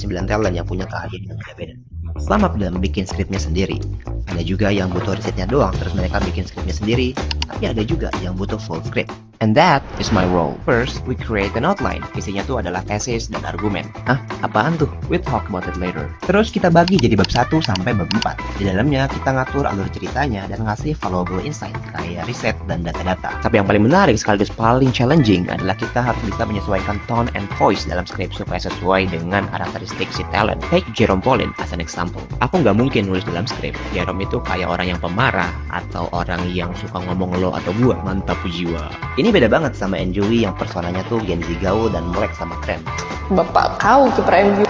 9 talent yang punya keahlian yang beda-beda. Selamat dalam bikin skripnya sendiri. Ada juga yang butuh risetnya doang, terus mereka bikin skripnya sendiri. Tapi ada juga yang butuh full script. And that is my role. First, we create an outline. Isinya tuh adalah tesis dan argumen. Hah? Apaan tuh? We'll talk about it later. Terus kita bagi jadi bab 1 sampai bab 4. Di dalamnya kita ngatur alur ceritanya dan ngasih valuable insight kayak riset dan data-data. Tapi yang paling menarik sekaligus paling challenging adalah kita harus bisa menyesuaikan tone and voice dalam skrip supaya sesuai dengan karakteristik si talent. Take Jerome Pauline as an example. Aku nggak mungkin nulis dalam skrip. Jerome itu kayak orang yang pemarah atau orang yang suka ngomong lo atau gua. Mantap jiwa. Ini beda banget sama Enjoy yang personanya tuh Gen Z gaul dan melek sama tren. Bapak kau kiper MU.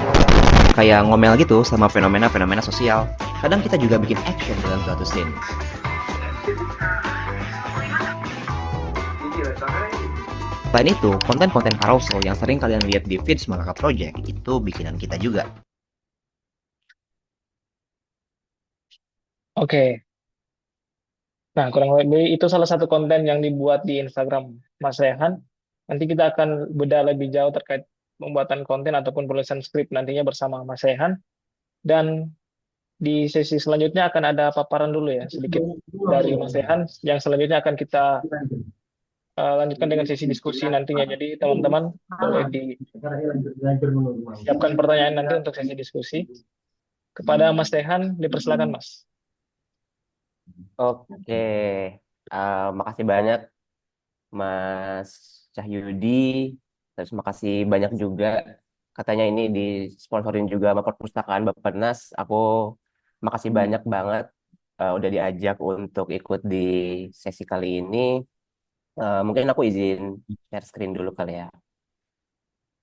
Kayak ngomel gitu sama fenomena-fenomena sosial. Kadang kita juga bikin action dalam suatu scene. Selain itu, konten-konten carousel yang sering kalian lihat di feeds Mangaka Project itu bikinan kita juga. Oke. Nah, kurang lebih itu salah satu konten yang dibuat di Instagram Mas Rehan. Nanti kita akan bedah lebih jauh terkait pembuatan konten ataupun penulisan skrip nantinya bersama Mas Rehan. Dan di sesi selanjutnya akan ada paparan dulu ya, sedikit dari Mas Rehan. Yang selanjutnya akan kita lanjutkan dengan sesi diskusi nantinya. Jadi teman-teman boleh disiapkan pertanyaan nanti untuk sesi diskusi. Kepada Mas Rehan, dipersilakan Mas. Oke, makasih banyak Mas Cahyudi. Terus makasih banyak juga. Katanya ini disponsorin juga sama Perpustakaan Bappenas. Aku makasih banyak banget udah diajak untuk ikut di sesi kali ini. Mungkin aku izin share screen dulu kali ya.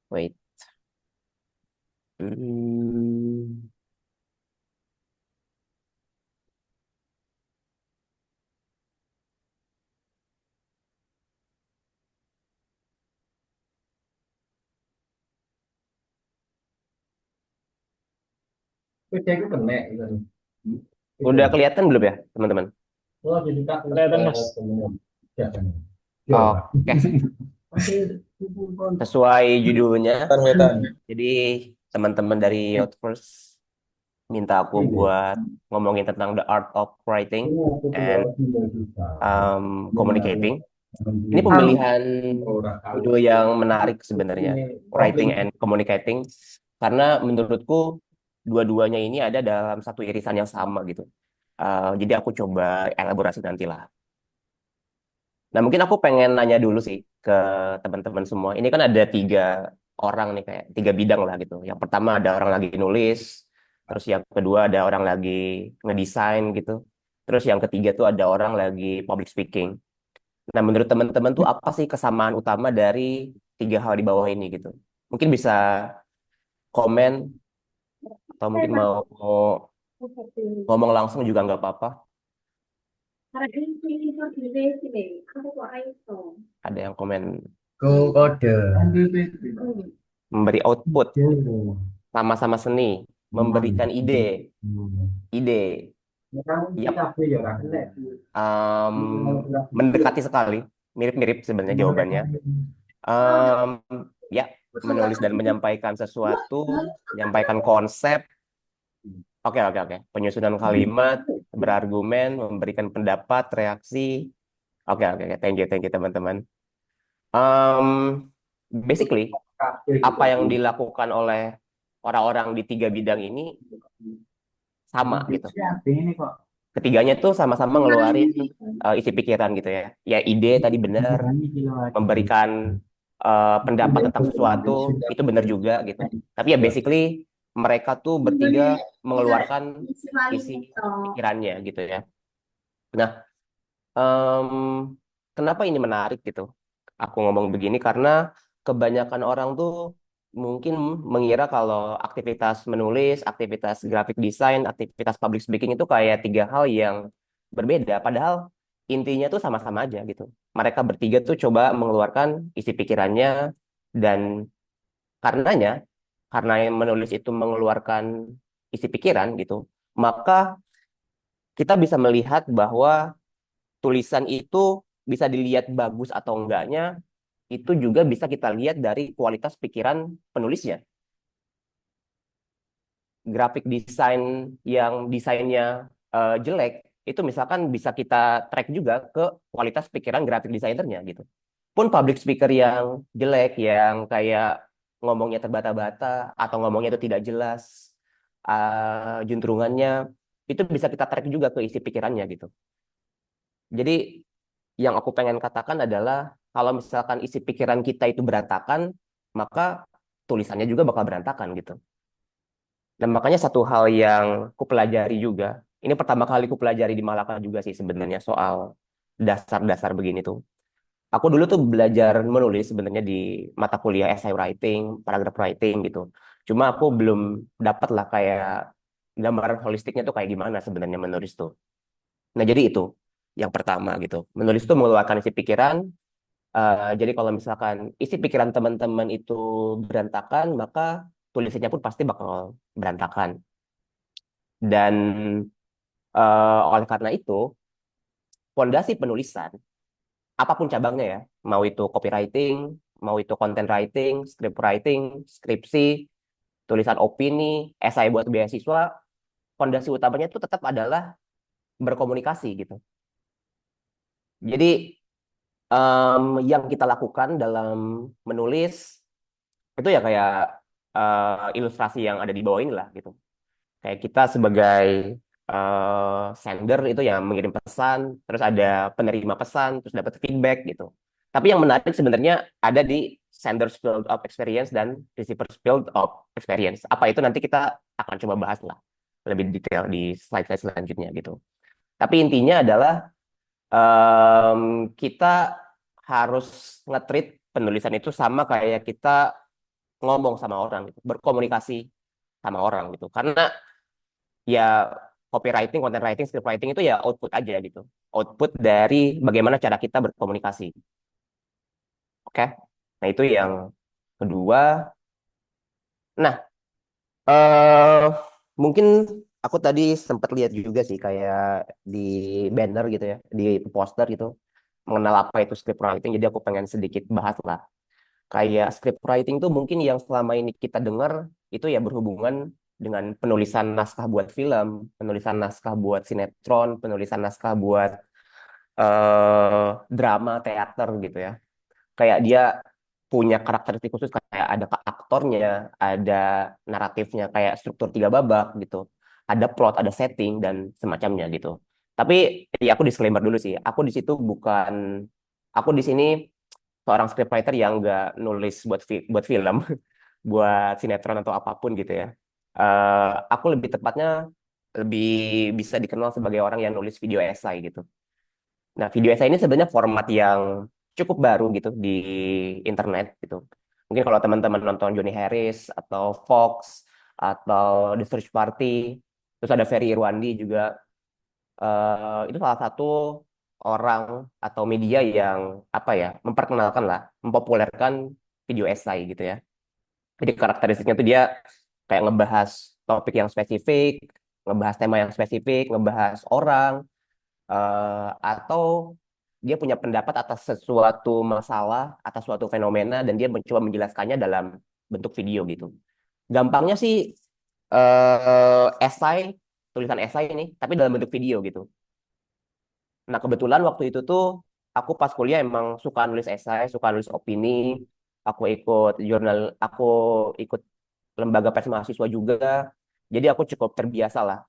Wait. Hmm. Udah kelihatan belum ya, teman-teman? Kelihatan Mas. Oke. Sesuai judulnya. Jadi teman-teman dari Youthverse minta aku buat ngomongin tentang the art of writing and communicating. Ini pemilihan judul yang menarik sebenarnya, writing and communicating, karena menurutku dua-duanya ini ada dalam satu irisan yang sama gitu. Jadi aku coba elaborasi nantilah. Nah, mungkin aku pengen nanya dulu sih ke teman-teman semua. Ini kan ada 3 orang nih, kayak 3 bidang lah gitu. Yang pertama ada orang lagi nulis, terus yang kedua ada orang lagi ngedesain gitu. Terus yang ketiga tuh ada orang lagi public speaking. Nah, menurut teman-teman tuh apa sih kesamaan utama dari 3 hal di bawah ini gitu? Mungkin bisa komen atau mungkin mau ngomong langsung juga nggak apa-apa. Ada yang komen kode memberi output, sama-sama seni, memberikan ide. Yap. Mendekati sekali, mirip-mirip sebenarnya jawabannya. Ya, menulis dan menyampaikan sesuatu, menyampaikan konsep. Oke. Penyusunan kalimat, berargumen, memberikan pendapat, reaksi. Oke. Thank you teman-teman. Basically, apa yang dilakukan oleh orang-orang di 3 bidang ini sama gitu. Ketiganya tuh sama-sama ngeluarin isi pikiran gitu ya. Ya, ide tadi benar, memberikan pendapat tentang sesuatu itu benar juga gitu. Tapi ya basically mereka tuh bertiga mengeluarkan isi pikirannya gitu ya. Nah, kenapa ini menarik gitu? Aku ngomong begini karena kebanyakan orang tuh mungkin mengira kalau aktivitas menulis, aktivitas graphic design, aktivitas public speaking itu kayak 3 hal yang berbeda. Padahal intinya tuh sama-sama aja gitu. Mereka bertiga tuh coba mengeluarkan isi pikirannya, dan karena yang menulis itu mengeluarkan isi pikiran gitu, maka kita bisa melihat bahwa tulisan itu bisa dilihat bagus atau enggaknya, itu juga bisa kita lihat dari kualitas pikiran penulisnya. grafik desain yang desainnya jelek, itu misalkan bisa kita track juga ke kualitas pikiran grafik desainernya gitu. Pun public speaker yang jelek, yang kayak ngomongnya terbata-bata atau ngomongnya itu tidak jelas juntrungannya, itu bisa kita track juga ke isi pikirannya gitu. Jadi yang aku pengen katakan adalah kalau misalkan isi pikiran kita itu berantakan, maka tulisannya juga bakal berantakan gitu. Dan makanya satu hal yang ku pelajari juga, ini pertama kali ku pelajari di Malaka juga sih sebenarnya soal dasar-dasar begini tuh. Aku dulu tuh belajar menulis sebenarnya di mata kuliah essay writing, paragraph writing gitu. Cuma aku belum dapat lah kayak gambaran holistiknya tuh kayak gimana sebenarnya menulis tuh. Nah, jadi itu yang pertama gitu. Menulis itu mengeluarkan isi pikiran. Jadi kalau misalkan isi pikiran teman-teman itu berantakan, maka tulisannya pun pasti bakal berantakan. Dan oleh karena itu, fondasi penulisan, apapun cabangnya ya, mau itu copywriting, mau itu content writing, script writing, skripsi, tulisan opini, esai buat beasiswa, fondasi utamanya itu tetap adalah berkomunikasi gitu. Jadi yang kita lakukan dalam menulis itu ya kayak ilustrasi yang ada di bawah ini lah gitu. Kayak kita sebagai sender itu yang mengirim pesan, terus ada penerima pesan, terus dapat feedback gitu. Tapi yang menarik sebenarnya ada di sender's field of experience dan receiver's field of experience. Apa itu nanti kita akan coba bahas lah lebih detail di slide-slide selanjutnya gitu. Tapi intinya adalah kita harus nge-treat penulisan itu sama kayak kita ngomong sama orang gitu, berkomunikasi sama orang gitu. Karena ya copywriting, content writing, script writing itu ya output aja gitu. Output dari bagaimana cara kita berkomunikasi. Oke. Nah, itu yang kedua. Nah, eh mungkin aku tadi sempat lihat juga sih kayak di banner gitu ya, di poster gitu mengenal apa itu script writing. Jadi aku pengen sedikit bahas lah. Kayak script writing tuh mungkin yang selama ini kita dengar itu ya berhubungan dengan penulisan naskah buat film, penulisan naskah buat sinetron, penulisan naskah buat drama, teater gitu ya. Kayak dia punya karakteristik khusus kayak ada aktornya, ada naratifnya kayak struktur tiga babak gitu. Ada plot, ada setting dan semacamnya gitu. Tapi ya aku disclaimer dulu sih. Aku di sini seorang scriptwriter yang nggak nulis buat film, buat sinetron atau apapun gitu ya. Aku lebih tepatnya lebih bisa dikenal sebagai orang yang nulis video essay gitu. Nah, video essay ini sebenarnya format yang cukup baru gitu di internet gitu. Mungkin kalau teman-teman nonton Johnny Harris atau Fox atau The Search Party, terus ada Ferry Irwandi juga, itu salah satu orang atau media yang apa ya memperkenalkan lah, mempopulerkan video essay gitu ya. Jadi karakteristiknya tuh dia kayak ngebahas topik yang spesifik, ngebahas tema yang spesifik, ngebahas orang, atau dia punya pendapat atas sesuatu masalah, atas suatu fenomena, dan dia mencoba menjelaskannya dalam bentuk video gitu. Gampangnya sih esai, tulisan esai ini, tapi dalam bentuk video gitu. Nah, kebetulan waktu itu tuh aku pas kuliah emang suka nulis esai, suka nulis opini. Aku ikut jurnal, aku ikut lembaga pers mahasiswa juga. Jadi aku cukup terbiasa lah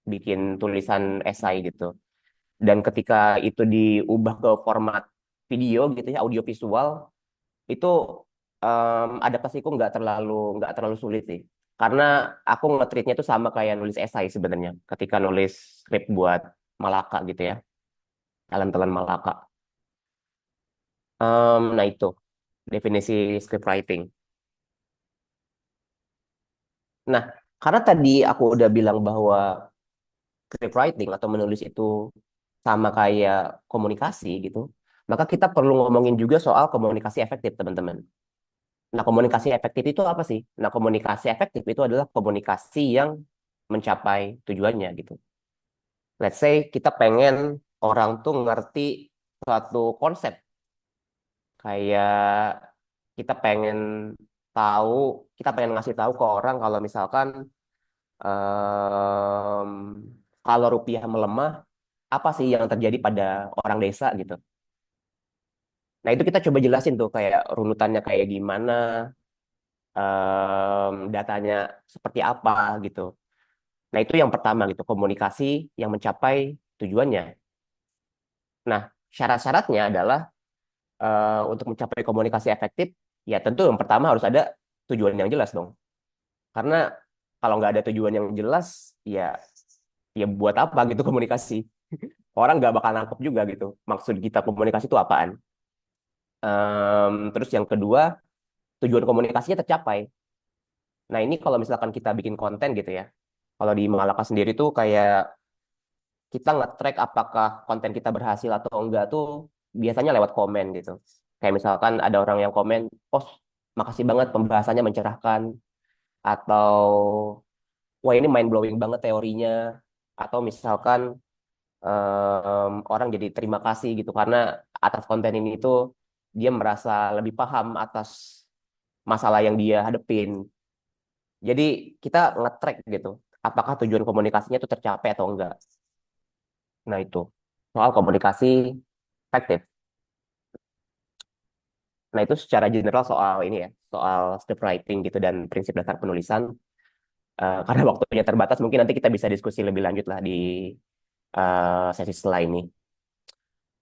bikin tulisan esai gitu. Dan ketika itu diubah ke format video gitu ya, audio visual, itu adaptasiku nggak terlalu sulit sih. Karena aku nge-treatnya itu sama kayak nulis esai sebenarnya. Ketika nulis skrip buat Malaka gitu ya. Talent-talent Malaka. Nah itu definisi script writing. Nah, karena tadi aku udah bilang bahwa script writing atau menulis itu sama kayak komunikasi gitu, maka kita perlu ngomongin juga soal komunikasi efektif, teman-teman. Nah, komunikasi efektif itu apa sih? Nah, komunikasi efektif itu adalah komunikasi yang mencapai tujuannya gitu. Let's say kita pengen orang tuh ngerti suatu konsep, kayak kita pengen kita pengen ngasih tahu ke orang kalau misalkan em, kalau rupiah melemah, apa sih yang terjadi pada orang desa gitu. Nah, itu kita coba jelasin tuh kayak runutannya kayak gimana, datanya seperti apa gitu. Nah, itu yang pertama gitu, komunikasi yang mencapai tujuannya. Nah, syarat-syaratnya adalah untuk mencapai komunikasi efektif, ya tentu yang pertama harus ada tujuan yang jelas dong. Karena kalau nggak ada tujuan yang jelas, ya buat apa gitu komunikasi? Orang nggak bakal nangkep juga gitu. Maksud kita komunikasi itu apaan? Terus yang kedua, tujuan komunikasinya tercapai. Nah, ini kalau misalkan kita bikin konten gitu ya. Kalau di Malaka sendiri tuh kayak kita nge-track apakah konten kita berhasil atau enggak tuh biasanya lewat komen gitu. Kayak misalkan ada orang yang komen, "Oh, makasih banget pembahasannya mencerahkan." Atau, "Wah, ini mind blowing banget teorinya." Atau misalkan orang jadi terima kasih gitu karena atas konten ini tuh dia merasa lebih paham atas masalah yang dia hadepin. Jadi kita nge-track gitu, apakah tujuan komunikasinya itu tercapai atau enggak. Nah, itu soal komunikasi efektif. Nah, itu secara general soal ini ya, soal script writing gitu dan prinsip dasar penulisan. Karena waktunya terbatas, mungkin nanti kita bisa diskusi lebih lanjut lah di sesi setelah ini.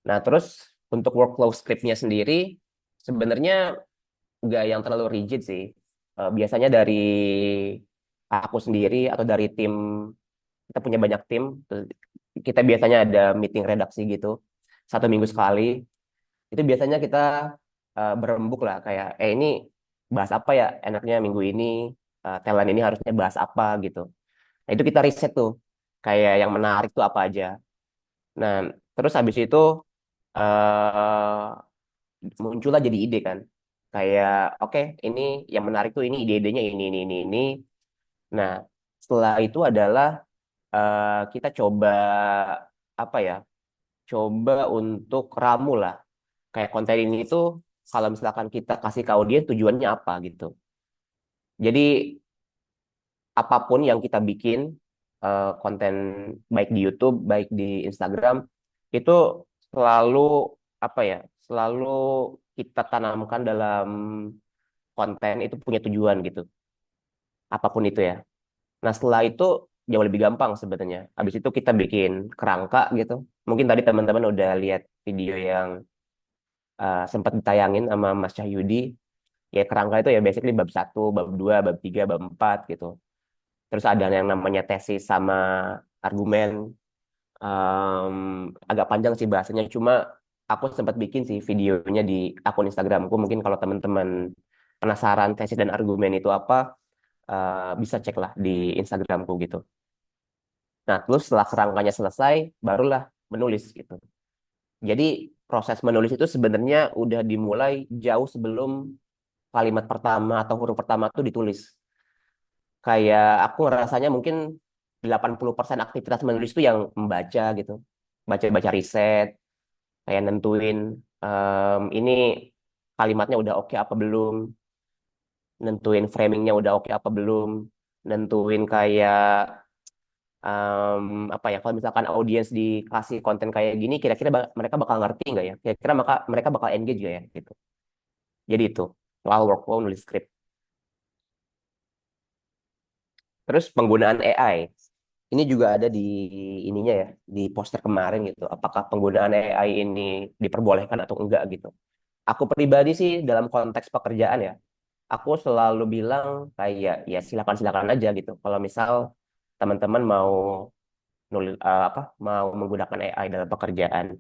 Nah, terus untuk workflow scriptnya sendiri, sebenarnya nggak yang terlalu rigid sih. Biasanya dari aku sendiri atau dari tim, kita punya banyak tim, terus kita biasanya ada meeting redaksi gitu, 1 minggu sekali. Itu biasanya kita berembuk lah, kayak, ini bahas apa ya enaknya minggu ini, talent ini harusnya bahas apa gitu. Nah, itu kita riset tuh, kayak yang menarik tuh apa aja. Nah, terus habis itu eh muncullah jadi ide kan. Kayak, oke, ini yang menarik tuh ini ide-idenya ini. Nah, setelah itu adalah kita coba apa ya? Coba untuk ramu lah. Kayak konten ini tuh kalau misalkan kita kasih ke audiens tujuannya apa gitu. Jadi apapun yang kita bikin konten baik di YouTube, baik di Instagram itu selalu apa ya? Selalu kita tanamkan dalam konten itu punya tujuan gitu. Apapun itu ya. Nah, setelah itu jauh lebih gampang sebenarnya. Habis itu kita bikin kerangka gitu. Mungkin tadi teman-teman udah lihat video yang sempat ditayangin sama Mas Cahyudi. Ya, kerangka itu ya basically bab 1, bab 2, bab 3, bab 4 gitu. Terus ada yang namanya tesis sama argumen. Agak panjang sih bahasanya. Cuma aku sempat bikin sih videonya di akun Instagramku. Mungkin kalau teman-teman penasaran tesis dan argumen itu apa, bisa cek lah di Instagramku gitu. Nah, terus setelah kerangkanya selesai, barulah menulis gitu. Jadi proses menulis itu sebenarnya udah dimulai jauh sebelum kalimat pertama atau huruf pertama tuh ditulis. Kayak aku ngerasanya mungkin 80% aktivitas menulis itu yang membaca gitu. Baca-baca riset, kayak nentuin ini kalimatnya udah oke apa belum, nentuin framingnya udah oke apa belum, nentuin kayak apa ya kalau misalkan audiens dikasih konten kayak gini kira-kira mereka bakal ngerti nggak ya kira-kira maka mereka bakal engage gak ya gitu. Jadi itu soal workflow nulis script. Terus penggunaan AI ini juga ada di ininya ya, di poster kemarin gitu, apakah penggunaan AI ini diperbolehkan atau enggak gitu. Aku pribadi sih dalam konteks pekerjaan ya, aku selalu bilang kayak ya silakan-silakan aja gitu kalau misal teman-teman mau nulis apa mau menggunakan AI dalam pekerjaan.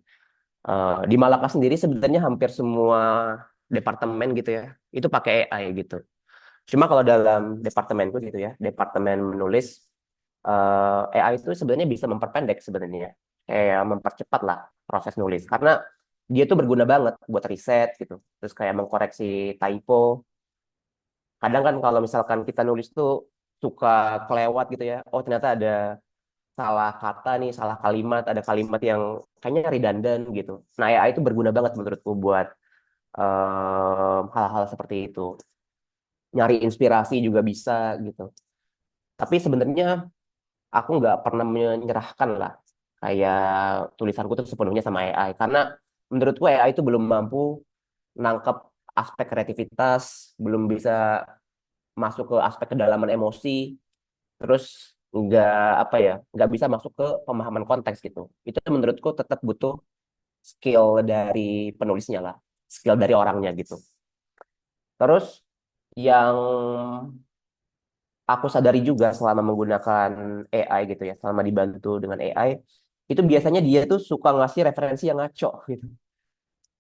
Di Malaka sendiri sebenarnya hampir semua departemen gitu ya, itu pakai AI gitu. Cuma kalau dalam departemenku gitu ya, departemen menulis, AI itu sebenarnya bisa memperpendek sebenarnya, kayak mempercepat lah proses nulis. Karena dia tuh berguna banget buat riset gitu. Terus kayak mengkoreksi typo. Kadang kan kalau misalkan kita nulis tuh suka kelewat gitu ya. Oh, ternyata ada salah kata nih, salah kalimat, ada kalimat yang kayaknya redundant gitu. Nah, AI itu berguna banget menurutku buat hal-hal seperti itu. nyari inspirasi juga bisa gitu. Tapi sebenarnya aku nggak pernah menyerahkan lah kayak tulisanku tuh sepenuhnya sama AI, karena menurutku AI itu belum mampu nangkep aspek kreativitas, belum bisa masuk ke aspek kedalaman emosi, terus nggak apa ya, nggak bisa masuk ke pemahaman konteks gitu. Itu menurutku tetap butuh skill dari penulisnya lah, skill dari orangnya gitu. Terus yang aku sadari juga selama menggunakan AI gitu ya, selama dibantu dengan AI, itu biasanya dia tuh suka ngasih referensi yang ngaco gitu.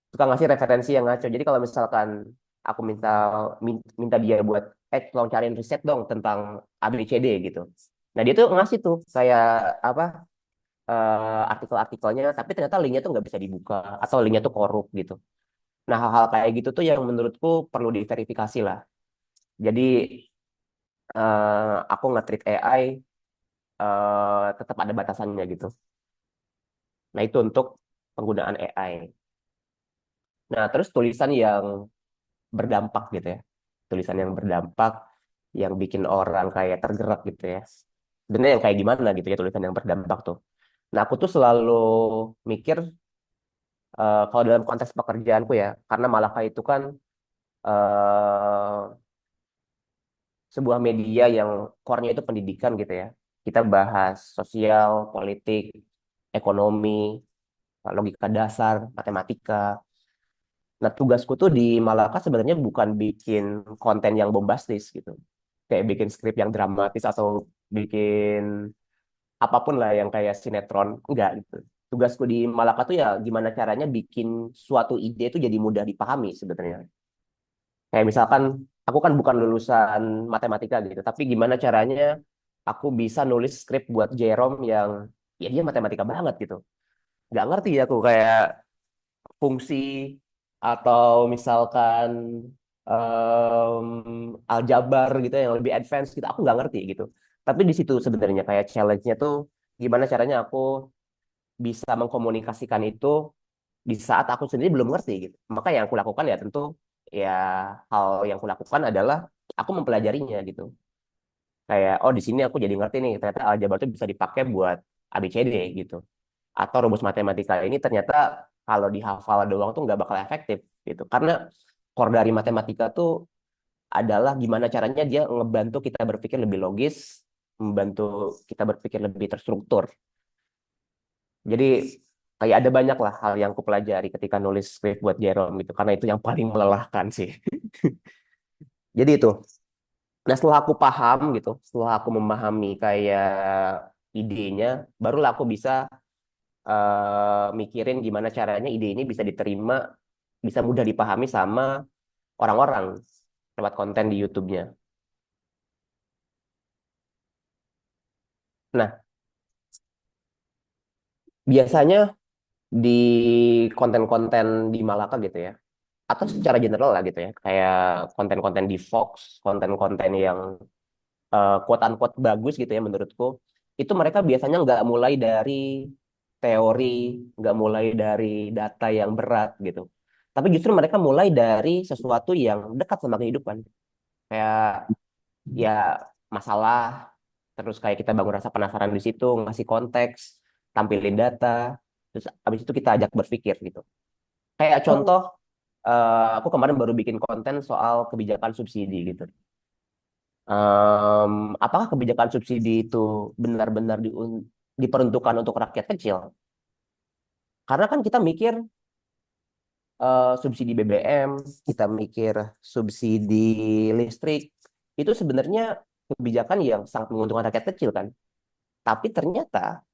Suka ngasih referensi yang ngaco. Jadi kalau misalkan aku minta dia buat, tolong cariin riset dong tentang ABCD gitu. Nah dia tuh ngasih tuh kayak apa, artikel-artikelnya, tapi ternyata linknya tuh nggak bisa dibuka atau linknya tuh korup gitu. Nah hal-hal kayak gitu tuh yang menurutku perlu diverifikasi lah. Jadi aku nge-treat AI tetap ada batasannya gitu. Nah itu untuk penggunaan AI. Nah terus tulisan yang berdampak gitu ya. Tulisan yang berdampak, yang bikin orang kayak tergerak gitu ya. Sebenarnya yang kayak gimana gitu ya tulisan yang berdampak tuh. Nah aku tuh selalu mikir, kalau dalam konteks pekerjaanku ya, karena Malaka itu kan eh, sebuah media yang core-nya itu pendidikan gitu ya. Kita bahas sosial, politik, ekonomi, logika dasar, matematika. Nah, tugasku tuh di Malaka sebenarnya bukan bikin konten yang bombastis gitu. Kayak bikin skrip yang dramatis atau bikin apapun lah yang kayak sinetron. Enggak gitu. Tugasku di Malaka tuh ya gimana caranya bikin suatu ide itu jadi mudah dipahami sebenarnya. Kayak misalkan aku kan bukan lulusan matematika gitu, tapi gimana caranya aku bisa nulis skrip buat Jerome yang ya dia matematika banget gitu. Nggak ngerti aku kayak fungsi atau misalkan aljabar gitu yang lebih advance gitu, aku nggak ngerti gitu. Tapi di situ sebenarnya kayak challenge-nya tuh gimana caranya aku bisa mengkomunikasikan itu di saat aku sendiri belum ngerti gitu. Maka yang aku lakukan ya tentu ya, hal yang aku lakukan adalah aku mempelajarinya gitu. Kayak oh di sini aku jadi ngerti nih ternyata aljabar itu bisa dipakai buat ABCD gitu. Atau rumus matematika ini ternyata kalau dihafal doang tuh nggak bakal efektif gitu. Karena core dari matematika tuh adalah gimana caranya dia ngebantu kita berpikir lebih logis, membantu kita berpikir lebih terstruktur. Jadi kayak ada banyak lah hal yang aku pelajari ketika nulis skrip buat Jerome gitu. Karena itu yang paling melelahkan sih. Jadi itu. Nah setelah aku paham gitu, setelah aku memahami kayak idenya, barulah aku bisa mikirin gimana caranya ide ini bisa diterima, bisa mudah dipahami sama orang-orang lewat konten di YouTube-nya. Nah, biasanya di konten-konten di Malaka gitu ya, atau secara general lah gitu ya, kayak konten-konten di Fox, konten-konten yang quote-unquote bagus gitu ya menurutku, itu mereka biasanya nggak mulai dari teori, nggak mulai dari data yang berat gitu. Tapi justru mereka mulai dari sesuatu yang dekat sama kehidupan. Kayak ya masalah, terus kayak kita bangun rasa penasaran di situ, ngasih konteks, tampilin data, terus abis itu kita ajak berpikir gitu. Kayak contoh, aku kemarin baru bikin konten soal kebijakan subsidi gitu. Apakah kebijakan subsidi itu benar-benar diperuntukkan untuk rakyat kecil? Karena kan kita mikir subsidi BBM, kita mikir subsidi listrik, itu sebenarnya kebijakan yang sangat menguntungkan rakyat kecil kan. Tapi ternyata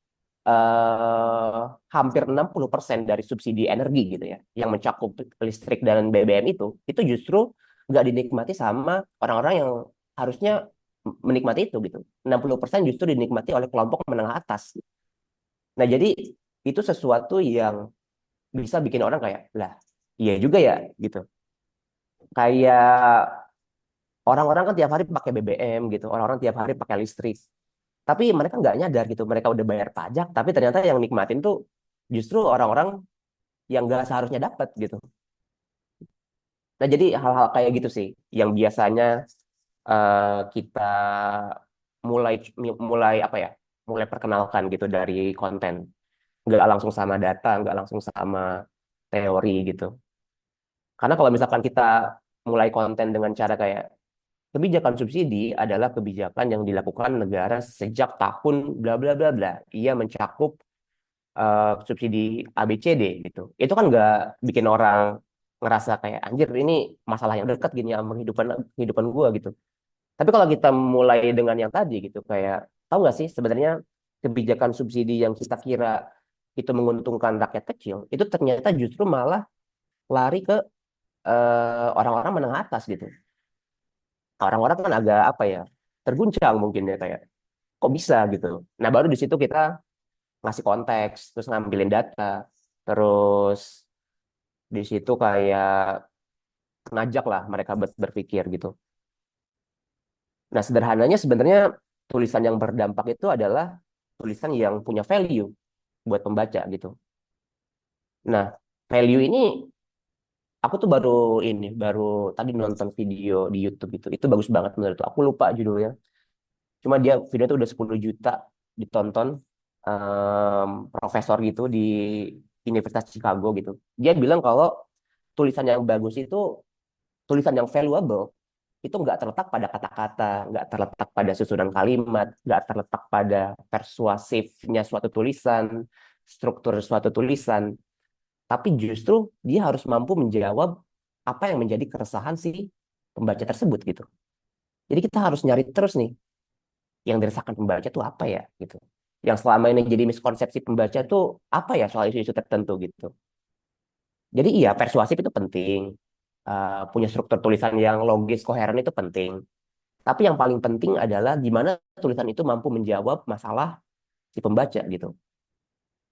hampir 60% dari subsidi energi gitu ya, yang mencakup listrik dan BBM itu justru nggak dinikmati sama orang-orang yang harusnya menikmati itu gitu. 60% justru dinikmati oleh kelompok menengah atas. Nah, jadi itu sesuatu yang bisa bikin orang kayak, lah, iya juga ya gitu. Kayak orang-orang kan tiap hari pakai BBM gitu, orang-orang tiap hari pakai listrik. Tapi mereka nggak nyadar gitu, mereka udah bayar pajak, tapi ternyata yang nikmatin tuh justru orang-orang yang nggak seharusnya dapat gitu. Nah, jadi hal-hal kayak gitu sih yang biasanya kita mulai mulai apa ya, mulai perkenalkan gitu dari konten, nggak langsung sama data, nggak langsung sama teori gitu. Karena kalau misalkan kita mulai konten dengan cara kayak kebijakan subsidi adalah kebijakan yang dilakukan negara sejak tahun bla bla bla bla, ia mencakup subsidi ABCD gitu. Itu kan nggak bikin orang ngerasa kayak anjir ini masalah yang dekat gini sama kehidupan kehidupan gua gitu. Tapi kalau kita mulai dengan yang tadi gitu, kayak tahu nggak sih sebenarnya kebijakan subsidi yang kita kira itu menguntungkan rakyat kecil, itu ternyata justru malah lari ke orang-orang menengah atas gitu. Orang-orang kan agak apa ya, terguncang mungkin ya kayak kok bisa gitu. Nah baru di situ kita ngasih konteks, terus ngambilin data, terus di situ kayak ngajak lah mereka berpikir gitu. Nah sederhananya sebenarnya tulisan yang berdampak itu adalah tulisan yang punya value buat pembaca gitu. Nah, value ini aku tuh baru tadi nonton video di YouTube itu. Itu bagus banget menurutku. Aku lupa judulnya. Cuma dia video itu udah 10 juta ditonton, profesor gitu di Universitas Chicago gitu. Dia bilang kalau tulisan yang bagus itu tulisan yang valuable itu nggak terletak pada kata-kata, nggak terletak pada susunan kalimat, nggak terletak pada persuasifnya suatu tulisan, struktur suatu tulisan, tapi justru dia harus mampu menjawab apa yang menjadi keresahan si pembaca tersebut gitu. Jadi kita harus nyari terus nih yang dirasakan pembaca tuh apa ya gitu. Yang selama ini jadi miskonsepsi pembaca tuh apa ya soal isu-isu tertentu gitu. Jadi iya persuasif itu penting. Punya struktur tulisan yang logis, koheren itu penting. Tapi yang paling penting adalah gimana tulisan itu mampu menjawab masalah si pembaca gitu.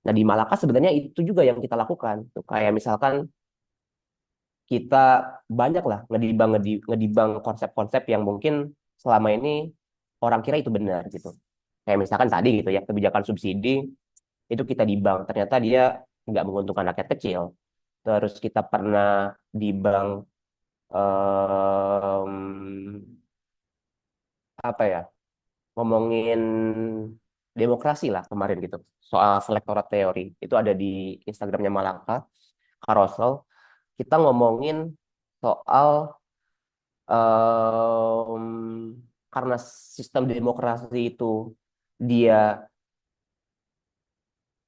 Nah di Malaka sebenarnya itu juga yang kita lakukan. Tuh, kayak misalkan kita banyak lah ngedibang konsep-konsep yang mungkin selama ini orang kira itu benar gitu. Kayak misalkan tadi gitu ya, kebijakan subsidi itu kita dibang, ternyata dia nggak menguntungkan rakyat kecil. Terus kita pernah dibang em, apa ya, ngomongin demokrasi lah kemarin gitu, soal selektorat teori. Itu ada di Instagramnya Malaka, Carousel. Kita ngomongin soal em, karena sistem demokrasi itu dia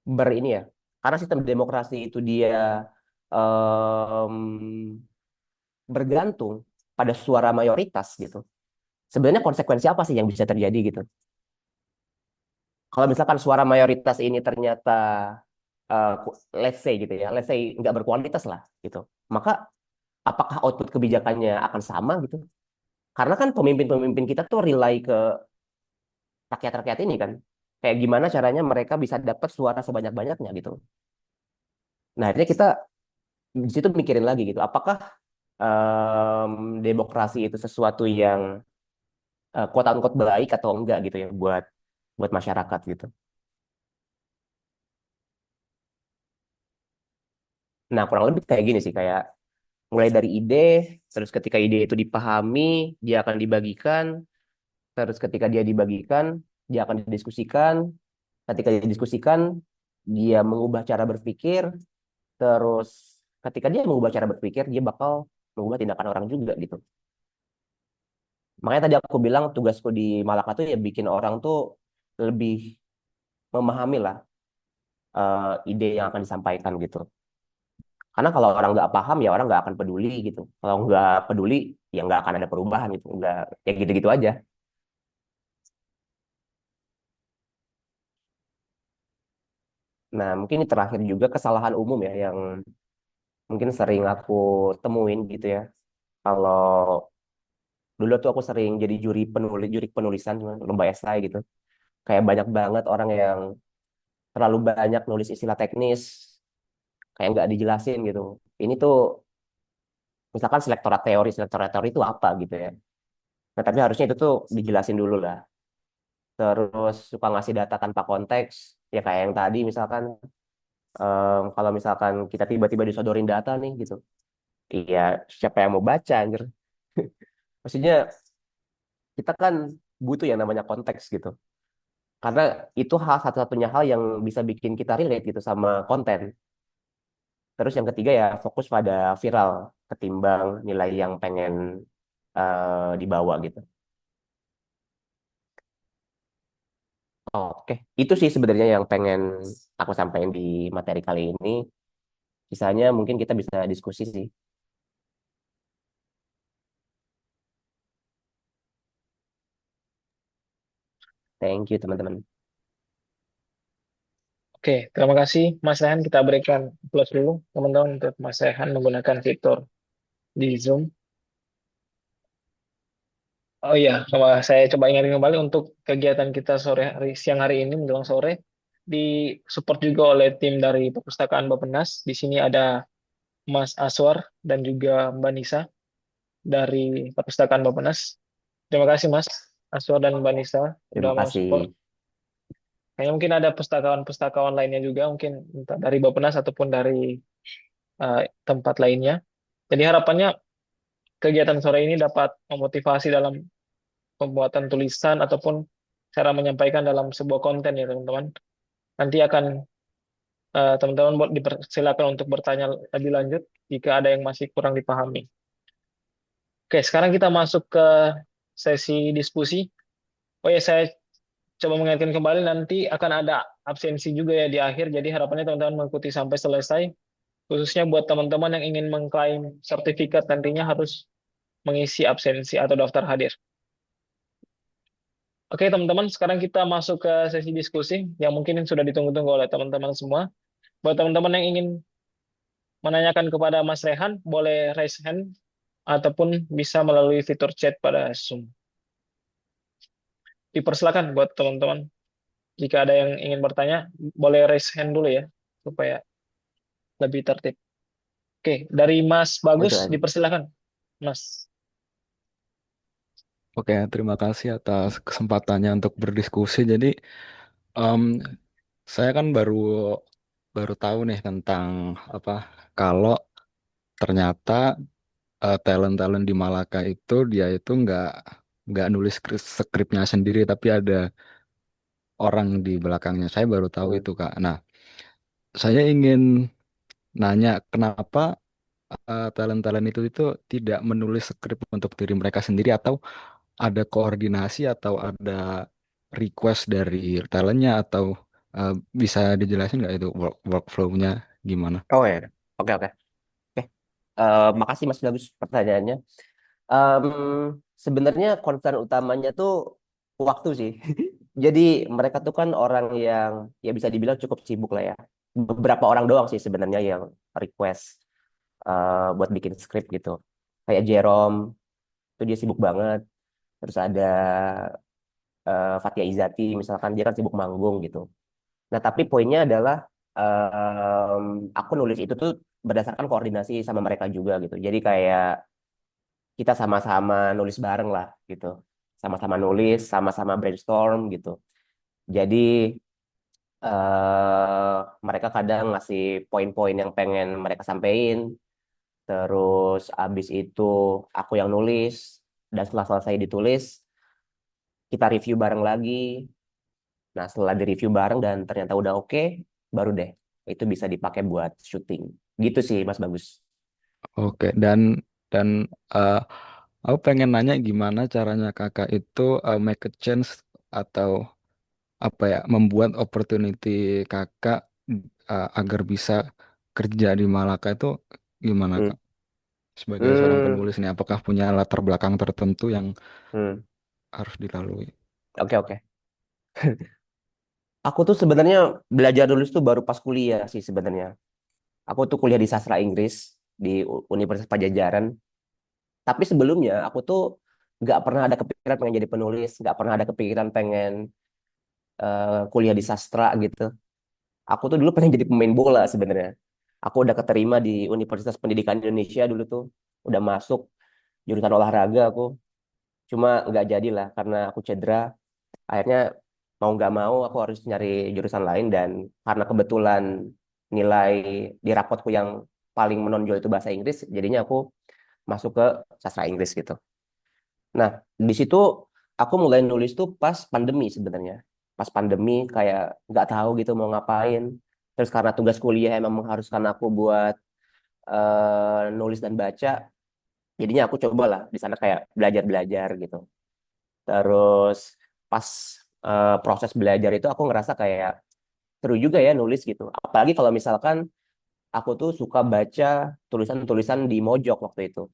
ini ya, karena sistem demokrasi itu dia em, bergantung pada suara mayoritas gitu. Sebenarnya konsekuensi apa sih yang bisa terjadi gitu? Kalau misalkan suara mayoritas ini ternyata let's say gitu ya, let's say nggak berkualitas lah gitu, maka apakah output kebijakannya akan sama gitu? Karena kan pemimpin-pemimpin kita tuh rely ke rakyat-rakyat ini kan. Kayak gimana caranya mereka bisa dapat suara sebanyak-banyaknya gitu. Nah, akhirnya kita di situ mikirin lagi gitu. Apakah demokrasi itu sesuatu yang quote unquote baik atau enggak gitu ya buat buat masyarakat gitu. Nah, kurang lebih kayak gini sih, kayak mulai dari ide, terus ketika ide itu dipahami, dia akan dibagikan, terus ketika dia dibagikan, dia akan didiskusikan, ketika didiskusikan, dia mengubah cara berpikir, terus ketika dia mengubah cara berpikir, dia bakal mengubah tindakan orang juga gitu. Makanya tadi aku bilang tugasku di Malaka tuh ya bikin orang tuh lebih memahami lah ide yang akan disampaikan gitu. Karena kalau orang nggak paham ya orang nggak akan peduli gitu. Kalau nggak peduli ya nggak akan ada perubahan gitu. Nggak ya gitu-gitu aja. Nah mungkin ini terakhir juga kesalahan umum ya yang mungkin sering aku temuin gitu ya. Kalau dulu tuh aku sering jadi juri penulisan lomba esai gitu. Kayak banyak banget orang yang terlalu banyak nulis istilah teknis kayak nggak dijelasin gitu. Ini tuh misalkan selektorat teori itu apa gitu ya. Nah tapi harusnya itu tuh dijelasin dulu lah. Terus suka ngasih data tanpa konteks, ya kayak yang tadi misalkan kalau misalkan kita tiba-tiba disodorin data nih gitu, iya siapa yang mau baca anjir? Maksudnya kita kan butuh yang namanya konteks gitu. Karena itu satu-satunya hal yang bisa bikin kita relate gitu sama konten. Terus yang ketiga ya fokus pada viral ketimbang nilai yang pengen dibawa gitu. Oke, itu sih sebenarnya yang pengen aku sampaikan di materi kali ini. Sisanya mungkin kita bisa diskusi sih. Thank you teman-teman. Oke, terima kasih Mas Rehan. Kita berikan plus dulu teman-teman untuk Mas Rehan menggunakan fitur di Zoom. Oh iya, saya coba ingatkan kembali untuk kegiatan kita siang hari ini menjelang sore support juga oleh tim dari Perpustakaan Bappenas. Di sini ada Mas Aswar dan juga Mbak Nisa dari Perpustakaan Bappenas. Terima kasih Mas Aswar dan Mbak Nisa sudah Terima mau kasih. support. Kayaknya mungkin ada pustakawan-pustakawan lainnya juga, mungkin entah dari Bappenas ataupun dari tempat lainnya. Jadi harapannya kegiatan sore ini dapat memotivasi dalam pembuatan tulisan ataupun cara menyampaikan dalam sebuah konten ya teman-teman. Nanti akan teman-teman dipersilakan untuk bertanya lebih lanjut jika ada yang masih kurang dipahami. Oke, sekarang kita masuk ke sesi diskusi. Oh ya, saya coba mengingatkan kembali nanti akan ada absensi juga ya di akhir. Jadi harapannya teman-teman mengikuti sampai selesai. Khususnya buat teman-teman yang ingin mengklaim sertifikat nantinya harus mengisi absensi atau daftar hadir. Oke teman-teman, sekarang kita masuk ke sesi diskusi yang mungkin sudah ditunggu-tunggu oleh teman-teman semua. Buat teman-teman yang ingin menanyakan kepada Mas Rehan, boleh raise hand ataupun bisa melalui fitur chat pada Zoom. Dipersilakan buat teman-teman. Jika ada yang ingin bertanya, boleh raise hand dulu ya, supaya lebih tertib. Oke, dari Mas Bagus, Betul. dipersilakan. Mas. Oke, terima kasih atas kesempatannya untuk berdiskusi. Jadi, em, saya kan baru baru tahu nih tentang apa kalau ternyata talent-talent di Malaka itu dia itu nggak nulis skripnya sendiri, tapi ada orang di belakangnya. Saya baru tahu Hmm. itu, Kak. Nah, saya ingin nanya kenapa talent-talent itu tidak menulis skrip untuk diri mereka sendiri atau ada koordinasi atau ada request dari talentnya atau uh, bisa dijelasin nggak itu workflow-nya gimana? Oh ya, oke oke. Oke, makasih Mas Bagus pertanyaannya. Em, Sebenarnya concern utamanya tuh waktu sih. Jadi mereka tuh kan orang yang ya bisa dibilang cukup sibuk lah ya. Beberapa orang doang sih sebenarnya yang request buat bikin skrip gitu. Kayak Jerome, itu dia sibuk banget. Terus ada Fathia Izati, misalkan dia kan sibuk manggung gitu. Nah tapi poinnya adalah aku nulis itu tuh berdasarkan koordinasi sama mereka juga gitu. Jadi kayak kita sama-sama nulis bareng lah gitu. Sama-sama nulis, sama-sama brainstorm gitu. Jadi mereka kadang ngasih poin-poin yang pengen mereka sampein. Terus abis itu aku yang nulis. Dan setelah selesai ditulis, kita review bareng lagi. Nah setelah di-review bareng dan ternyata udah oke, baru deh itu bisa dipakai buat syuting. Gitu sih Mas Bagus. Oke, dan uh, aku pengen nanya gimana caranya kakak itu make a chance atau apa ya membuat opportunity kakak agar bisa kerja di Malaka itu gimana Hmm. kak? Sebagai seorang Hmm. penulis nih, apakah punya latar belakang tertentu yang Hmm. harus dilalui? Oke oke. Aku tuh sebenarnya belajar nulis tuh baru pas kuliah sih sebenarnya. Aku tuh kuliah di sastra Inggris di Universitas Pajajaran. Tapi sebelumnya aku tuh nggak pernah ada kepikiran pengen jadi penulis, nggak pernah ada kepikiran pengen kuliah di sastra gitu. Aku tuh dulu pengen jadi pemain bola sebenarnya. Aku udah keterima di Universitas Pendidikan Indonesia dulu tuh, udah masuk jurusan olahraga aku. Cuma nggak jadi lah karena aku cedera. Akhirnya mau nggak mau aku harus nyari jurusan lain dan karena kebetulan nilai di rapotku yang paling menonjol itu bahasa Inggris, jadinya aku masuk ke sastra Inggris gitu. Nah, di situ aku mulai nulis tuh pas pandemi sebenarnya. Pas pandemi kayak nggak tahu gitu mau ngapain. Terus karena tugas kuliah emang mengharuskan aku buat nulis dan baca, jadinya aku cobalah di sana kayak belajar-belajar gitu. Terus pas proses belajar itu aku ngerasa kayak seru juga ya nulis gitu. Apalagi kalau misalkan aku tuh suka baca tulisan-tulisan di Mojok waktu itu.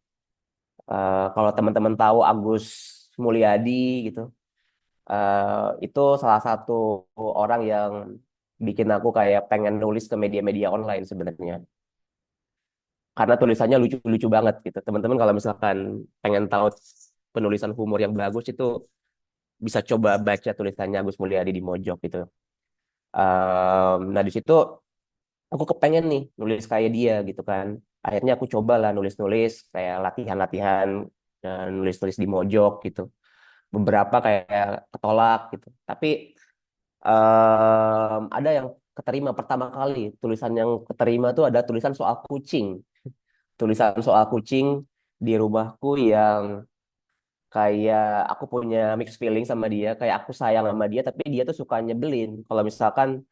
Kalau teman-teman tahu Agus Mulyadi gitu, itu salah satu orang yang bikin aku kayak pengen nulis ke media-media online sebenarnya. Karena tulisannya lucu-lucu banget gitu. Teman-teman kalau misalkan pengen tahu penulisan humor yang bagus itu bisa coba baca tulisannya Agus Mulyadi di Mojok gitu. Nah di situ aku kepengen nih nulis kayak dia gitu kan. Akhirnya aku coba lah nulis-nulis kayak latihan-latihan nulis-nulis di Mojok gitu. Beberapa kayak ketolak gitu. Tapi ada yang keterima pertama kali. Tulisan yang keterima tuh ada tulisan soal kucing. Tulisan soal kucing di rumahku yang kayak aku punya mixed feeling sama dia. Kayak aku sayang sama dia, tapi dia tuh suka nyebelin. Kalau misalkan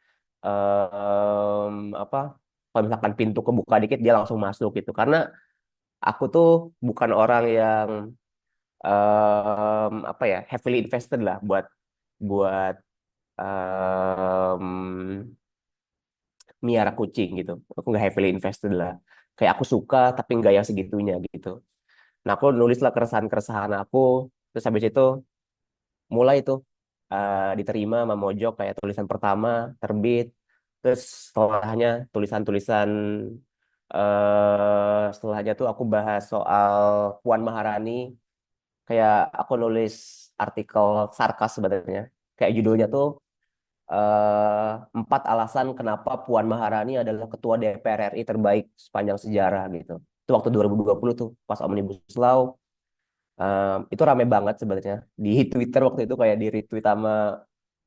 apa? Kalau misalkan pintu kebuka dikit dia langsung masuk gitu. Karena aku tuh bukan orang yang apa ya heavily invested lah buat miara kucing gitu. Aku nggak heavily invested lah. Kayak aku suka tapi nggak yang segitunya gitu. Nah aku nulislah keresahan-keresahan aku. Terus habis itu mulai tuh diterima sama Mojok kayak tulisan pertama terbit. Terus setelahnya tulisan-tulisan setelahnya tuh aku bahas soal Puan Maharani. Kayak aku nulis artikel sarkas sebenarnya. Kayak judulnya tuh 4 alasan kenapa Puan Maharani adalah ketua DPR RI terbaik sepanjang sejarah gitu. Itu waktu 2020 tuh pas Omnibus Law. Itu rame banget sebenarnya di Twitter waktu itu kayak di retweet sama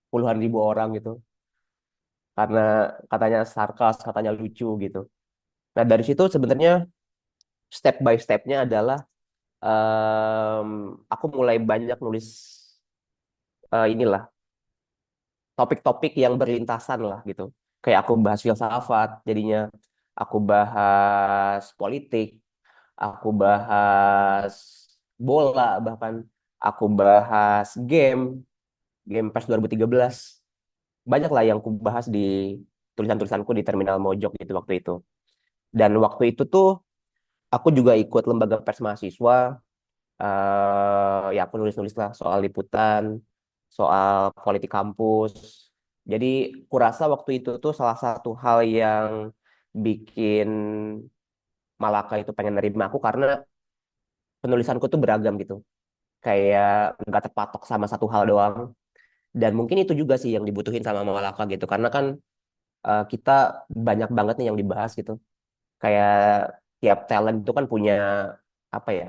puluhan ribu orang gitu karena katanya sarkas, katanya lucu gitu. Nah dari situ sebenarnya step by stepnya adalah aku mulai banyak nulis inilah topik-topik yang berlintasan lah gitu. Kayak aku bahas filsafat, jadinya aku bahas politik, aku bahas bola, bahkan aku bahas game PES 2013. Banyak lah yang aku bahas di tulisan-tulisanku di Terminal Mojok gitu waktu itu. Dan waktu itu tuh aku juga ikut lembaga pers mahasiswa, ya aku nulis-nulis lah soal liputan, soal politik kampus. Jadi kurasa waktu itu tuh salah satu hal yang bikin Malaka itu pengen nerima aku karena penulisanku tuh beragam gitu. Kayak nggak terpatok sama satu hal doang. Dan mungkin itu juga sih yang dibutuhin sama Malaka gitu. Karena kan kita banyak banget nih yang dibahas gitu. Kayak tiap talent itu kan punya apa ya?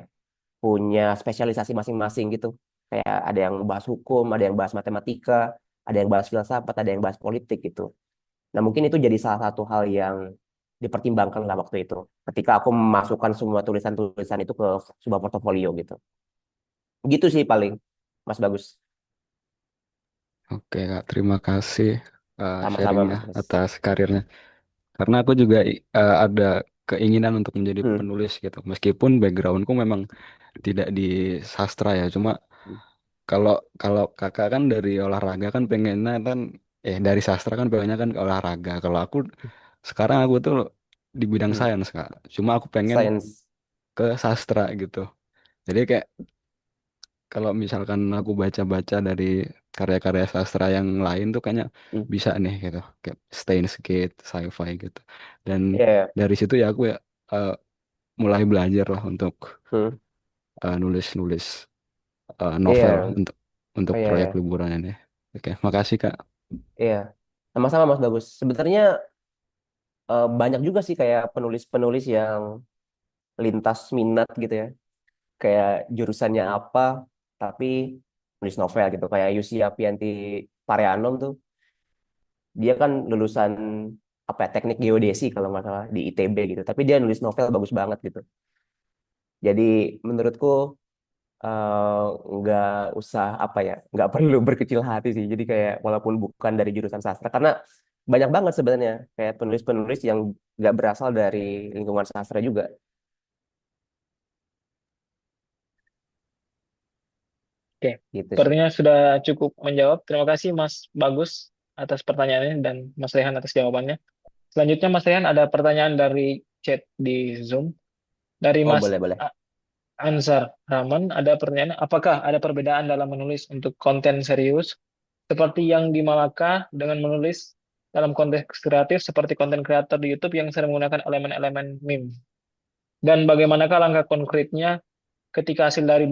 Punya spesialisasi masing-masing gitu. Kayak ada yang bahas hukum, ada yang bahas matematika, ada yang bahas filsafat, ada yang bahas politik gitu. Nah, mungkin itu jadi salah satu hal yang dipertimbangkan lah waktu itu. Ketika aku memasukkan semua tulisan-tulisan itu ke sebuah portofolio gitu. Gitu sih paling, Mas Bagus. Oke Kak, terima kasih Sama-sama, sharingnya Mas Bagus. atas karirnya. Karena aku juga ada keinginan untuk menjadi Hmm. penulis gitu. Meskipun backgroundku memang tidak di sastra ya. Cuma kalau kalau kakak kan dari olahraga kan pengennya kan dari sastra kan pengennya kan ke olahraga. Kalau aku sekarang aku tuh di bidang Hmm. sains Kak. Cuma aku pengen Science. ke sastra gitu. Jadi kayak kalau misalkan aku baca-baca dari karya-karya sastra yang lain tuh kayaknya Hmm. bisa nih gitu. Kayak Steins Gate, sci-fi gitu. Dan Iya. dari situ ya aku ya eh, mulai belajar lah untuk Hmm. nulis-nulis novel Iya. untuk Oh, iya, proyek iya. liburan ini. Oke, makasih Kak. Iya. Sama-sama, Mas Bagus. Sebenarnya banyak juga sih kayak penulis-penulis yang lintas minat gitu ya. Kayak jurusannya apa, tapi nulis novel gitu. Kayak Yusi Apianti Pareanom tuh, dia kan lulusan apa ya, teknik geodesi kalau nggak salah di ITB gitu. Tapi dia nulis novel bagus banget gitu. Jadi menurutku eh, nggak usah apa ya, nggak perlu berkecil hati sih. Jadi kayak walaupun bukan dari jurusan sastra, karena banyak banget sebenarnya kayak penulis-penulis yang nggak berasal dari lingkungan sastra juga Oke, gitu sih. sepertinya sudah cukup menjawab. Terima kasih Mas Bagus atas pertanyaannya dan Mas Rehan atas jawabannya. Selanjutnya Mas Rehan ada pertanyaan dari chat di Zoom dari Oh Mas boleh boleh. Ansar Rahman. Ada pertanyaan, apakah ada perbedaan dalam menulis untuk konten serius seperti yang di Malaka dengan menulis dalam konteks kreatif seperti konten kreator di YouTube yang sering menggunakan elemen-elemen meme? Dan bagaimanakah langkah konkretnya ketika hasil dari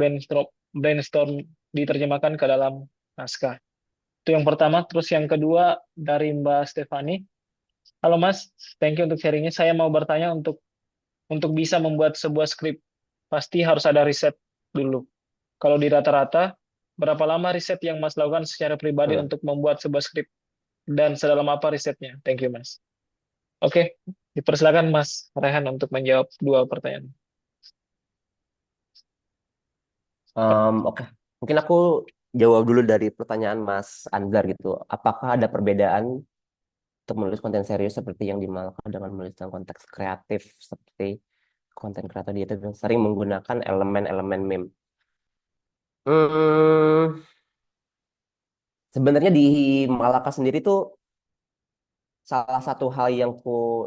brainstorm diterjemahkan ke dalam naskah? Itu yang pertama. Terus yang kedua dari Mbak Stefani. Halo Mas, thank you untuk sharingnya. Saya mau bertanya untuk bisa membuat sebuah skrip, pasti harus ada riset dulu. Kalau di rata-rata, berapa lama riset yang Mas lakukan secara pribadi Hmm. untuk membuat sebuah skrip? Dan sedalam apa risetnya? Thank you, Mas. Oke, dipersilakan Mas Rehan untuk menjawab dua pertanyaan. Oke, mungkin aku jawab dulu dari pertanyaan Mas Anzar gitu. Apakah ada perbedaan untuk menulis konten serius seperti yang dimalukan dengan menulis dalam konteks kreatif seperti konten kreator di YouTube yang sering menggunakan elemen-elemen meme? Hmm, sebenarnya di Malaka sendiri tuh salah satu hal yang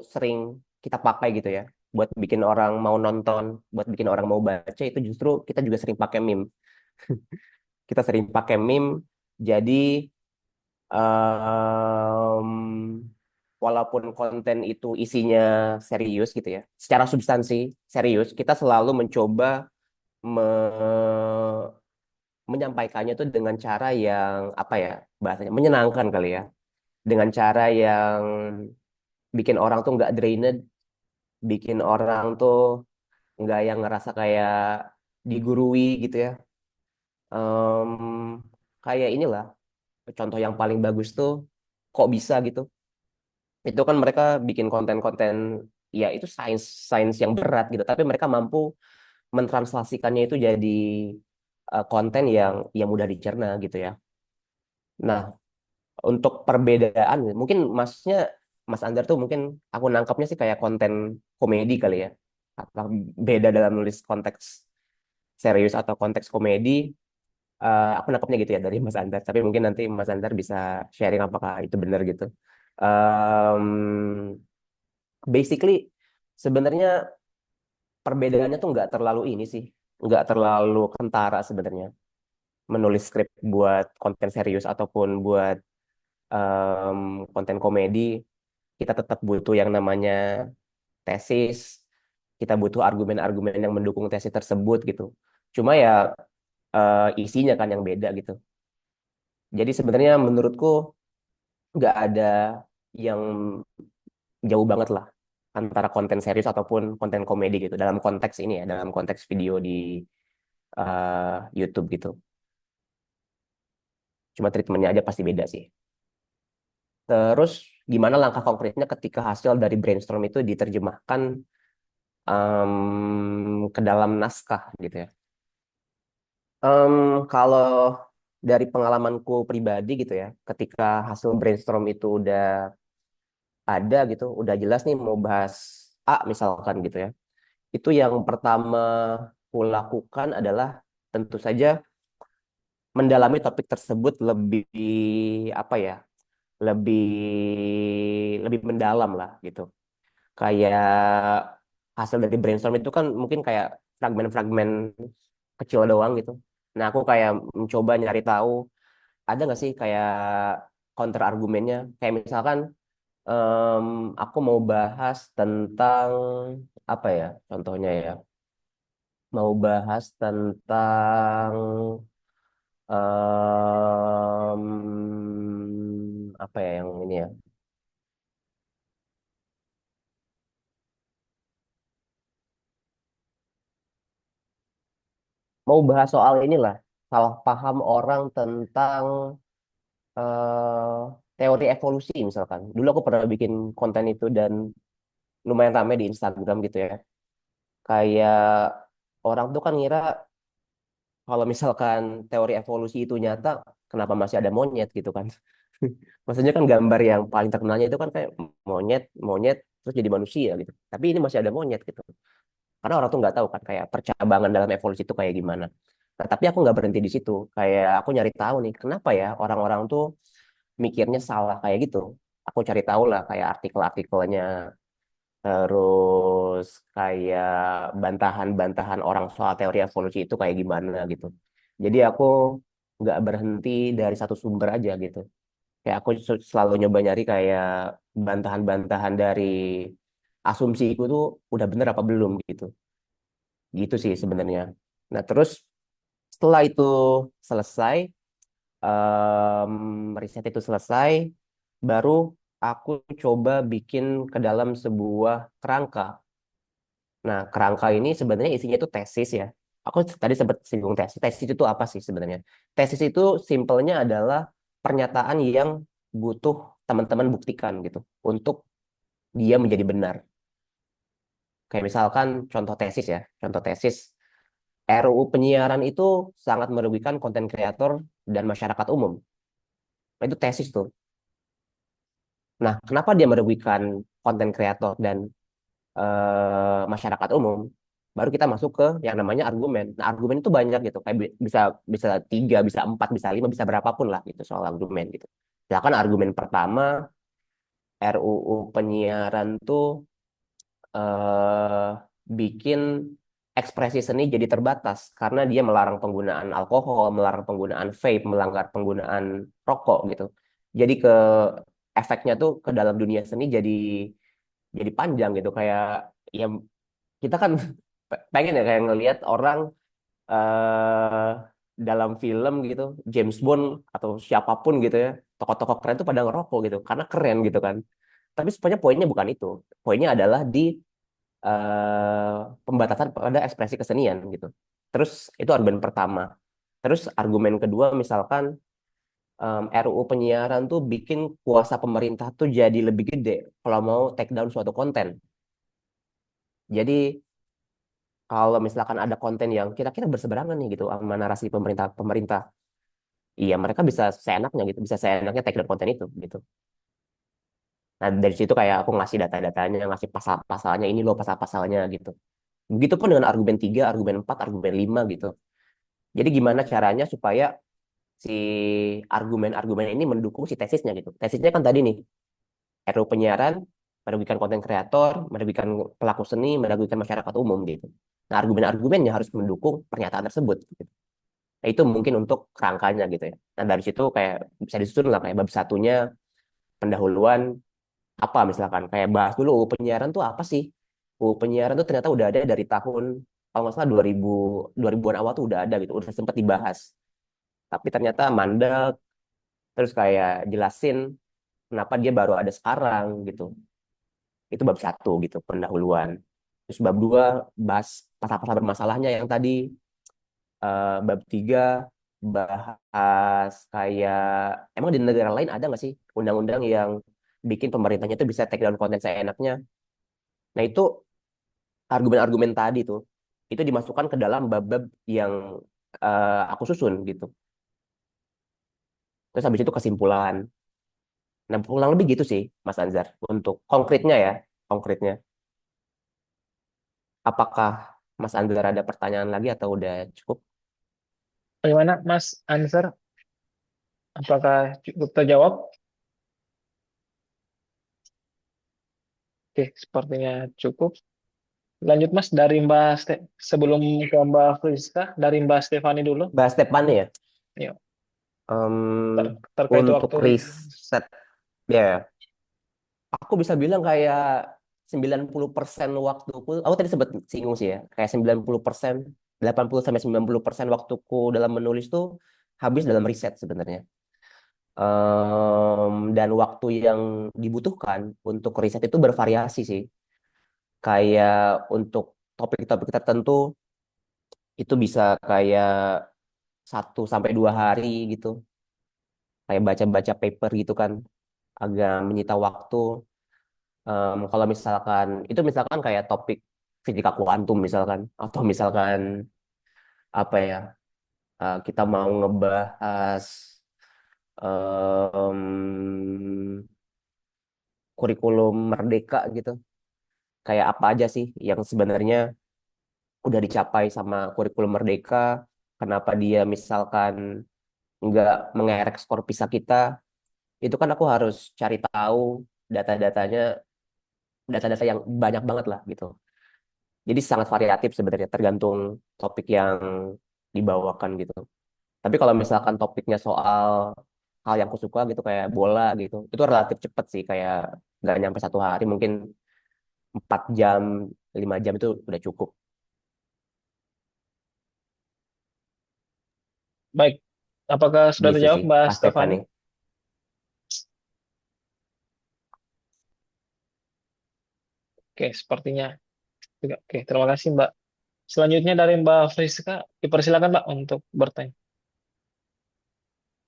sering kita pakai gitu ya, buat bikin orang mau nonton, buat bikin orang mau baca itu justru kita juga sering pakai meme. Kita sering pakai meme, jadi em, walaupun konten itu isinya serius gitu ya, secara substansi serius, kita selalu mencoba me- menyampaikannya tuh dengan cara yang apa ya, bahasanya menyenangkan kali ya, dengan cara yang bikin orang tuh nggak drained, bikin orang tuh nggak yang ngerasa kayak digurui gitu ya. Em, kayak inilah contoh yang paling bagus tuh kok bisa gitu. Itu kan mereka bikin konten-konten ya itu sains sains yang berat gitu, tapi mereka mampu mentranslasikannya itu jadi konten yang mudah dicerna gitu ya. Nah, untuk perbedaan mungkin Mas Andar tuh mungkin aku nangkapnya sih kayak konten komedi kali ya. Apa beda dalam nulis konteks serius atau konteks komedi? Aku nangkapnya gitu ya dari Mas Andar. Tapi mungkin nanti Mas Andar bisa sharing apakah itu benar gitu. Um, basically sebenarnya perbedaannya tuh nggak terlalu ini sih, nggak terlalu kentara sebenarnya. Menulis skrip buat konten serius ataupun buat em, konten komedi, kita tetap butuh yang namanya tesis, kita butuh argumen-argumen yang mendukung tesis tersebut gitu. Cuma ya isinya kan yang beda gitu. Jadi sebenarnya menurutku nggak ada yang jauh banget lah antara konten serius ataupun konten komedi gitu dalam konteks ini ya, dalam konteks video di YouTube gitu. Cuma treatmentnya aja pasti beda sih. Terus gimana langkah konkretnya ketika hasil dari brainstorm itu diterjemahkan ke dalam naskah gitu ya. Em, kalau dari pengalamanku pribadi gitu ya, ketika hasil brainstorm itu udah ada gitu, udah jelas nih mau bahas A misalkan gitu ya. Itu yang pertama kulakukan adalah tentu saja mendalami topik tersebut lebih apa ya, lebih lebih mendalam lah gitu. Kayak hasil dari brainstorm itu kan mungkin kayak fragmen-fragmen kecil doang gitu. Nah, aku kayak mencoba nyari tahu ada nggak sih kayak counter argumennya. Kayak misalkan em, aku mau bahas tentang apa ya contohnya ya. Mau bahas tentang apa ya yang ini ya. Mau bahas soal inilah salah paham orang tentang eh, teori evolusi misalkan. Dulu aku pernah bikin konten itu dan lumayan rame di Instagram gitu ya. Kayak orang tuh kan ngira kalau misalkan teori evolusi itu nyata, kenapa masih ada monyet gitu kan? Maksudnya kan gambar yang paling terkenalnya itu kan kayak monyet, monyet terus jadi manusia gitu. Tapi ini masih ada monyet gitu. Karena orang tuh nggak tahu kan kayak percabangan dalam evolusi itu kayak gimana. Nah, tapi aku nggak berhenti di situ. Kayak aku nyari tahu nih, kenapa ya orang-orang tuh mikirnya salah kayak gitu. Aku cari tahu lah kayak artikel-artikelnya, terus kayak bantahan-bantahan orang soal teori evolusi itu kayak gimana gitu. Jadi aku nggak berhenti dari satu sumber aja gitu. Kayak aku selalu nyoba nyari kayak bantahan-bantahan dari asumsiku tuh udah bener apa belum gitu. Gitu sih sebenarnya. Nah, terus setelah itu selesai, riset itu selesai, baru aku coba bikin ke dalam sebuah kerangka. Nah, kerangka ini sebenarnya isinya itu tesis ya. Aku tadi sempat singgung tesis. Tesis itu apa sih sebenarnya? Tesis itu simpelnya adalah pernyataan yang butuh teman-teman buktikan gitu untuk dia menjadi benar. Kayak misalkan contoh tesis ya. Contoh tesis RUU penyiaran itu sangat merugikan konten kreator dan masyarakat umum. Nah, itu tesis tuh. Nah, kenapa dia merugikan konten kreator dan masyarakat umum? Baru kita masuk ke yang namanya argumen. Nah, argumen itu banyak gitu. Kayak bisa bisa tiga, bisa empat, bisa lima, bisa berapapun lah gitu soal argumen gitu. Misalkan argumen pertama RUU penyiaran tuh eh, bikin ekspresi seni jadi terbatas karena dia melarang penggunaan alkohol, melarang penggunaan vape, melanggar penggunaan rokok gitu. Jadi efeknya tuh ke dalam dunia seni jadi panjang gitu kayak ya kita kan pengen ya kayak ngelihat orang eh dalam film gitu, James Bond atau siapapun gitu ya, tokoh-tokoh keren tuh pada ngerokok gitu karena keren gitu kan. Tapi sebenarnya poinnya bukan itu. Poinnya adalah di eh, pembatasan pada ekspresi kesenian gitu. Terus itu argumen pertama. Terus argumen kedua misalkan RUU penyiaran tuh bikin kuasa pemerintah tuh jadi lebih gede kalau mau take down suatu konten. Jadi kalau misalkan ada konten yang kira-kira berseberangan nih gitu sama narasi pemerintah, iya mereka bisa seenaknya gitu, bisa seenaknya take down konten itu gitu. Nah dari situ kayak aku ngasih data-datanya, ngasih pasal-pasalnya, ini loh pasal-pasalnya gitu. Begitupun dengan argumen 3, argumen 4, argumen 5 gitu. Jadi gimana caranya supaya si argumen-argumen ini mendukung si tesisnya gitu. Tesisnya kan tadi nih, RUU penyiaran merugikan konten kreator, merugikan pelaku seni, merugikan masyarakat umum gitu. Nah, argumen-argumennya harus mendukung pernyataan tersebut gitu. Nah, itu mungkin untuk kerangkanya gitu ya. Nah, dari situ kayak bisa disusun lah kayak bab satunya pendahuluan apa misalkan kayak bahas dulu UU penyiaran tuh apa sih? UU penyiaran tuh ternyata udah ada dari tahun kalau nggak salah 2000-an awal tuh udah ada gitu, udah sempat dibahas. Tapi ternyata mandek, terus kayak jelasin kenapa dia baru ada sekarang gitu. Itu bab satu gitu, pendahuluan. Terus bab dua bahas pasal-pasal bermasalahnya yang tadi. Bab tiga bahas kayak emang di negara lain ada nggak sih undang-undang yang bikin pemerintahnya itu bisa take down konten seenaknya. Nah itu argumen-argumen tadi tuh itu dimasukkan ke dalam bab-bab yang aku susun gitu. Terus habis itu kesimpulan. Nah kurang lebih gitu sih Mas Anzar untuk konkretnya ya, konkretnya. Apakah Mas Anzar ada pertanyaan lagi atau udah cukup? Bagaimana Mas answer? Apakah cukup terjawab? Oke, sepertinya cukup. Lanjut Mas dari sebelum ke Mbak Friska, dari Mbak Stefani dulu. Bahas step mana ya? Yuk, Em, terkait untuk waktu. riset ya, aku bisa bilang kayak 90% waktuku, aku tadi sempat singgung sih ya, kayak 90%, 80 sampai 90% waktuku dalam menulis tuh habis dalam riset sebenarnya. Dan waktu yang dibutuhkan untuk riset itu bervariasi sih. Kayak untuk topik-topik tertentu itu bisa kayak 1 sampai 2 hari gitu. Kayak baca-baca paper gitu kan, agak menyita waktu. Kalau misalkan kayak topik fisika kuantum misalkan, atau misalkan apa ya, kita mau ngebahas em, kurikulum merdeka gitu. Kayak apa aja sih yang sebenarnya udah dicapai sama kurikulum merdeka? Kenapa dia misalkan nggak mengerek skor PISA kita? Itu kan aku harus cari tahu data-datanya, data-data yang banyak banget lah gitu. Jadi sangat variatif sebenarnya, tergantung topik yang dibawakan gitu. Tapi kalau misalkan topiknya soal hal yang aku suka gitu kayak bola gitu, itu relatif cepet sih, kayak nggak nyampe 1 hari, mungkin 4 jam, 5 jam itu udah cukup Baik, apakah sudah gitu terjawab sih, Mbak Kak Stefani? Stefani. Oke, sepertinya juga. Oke, terima kasih Mbak. Selanjutnya dari Mbak Friska, dipersilakan Mbak untuk bertanya.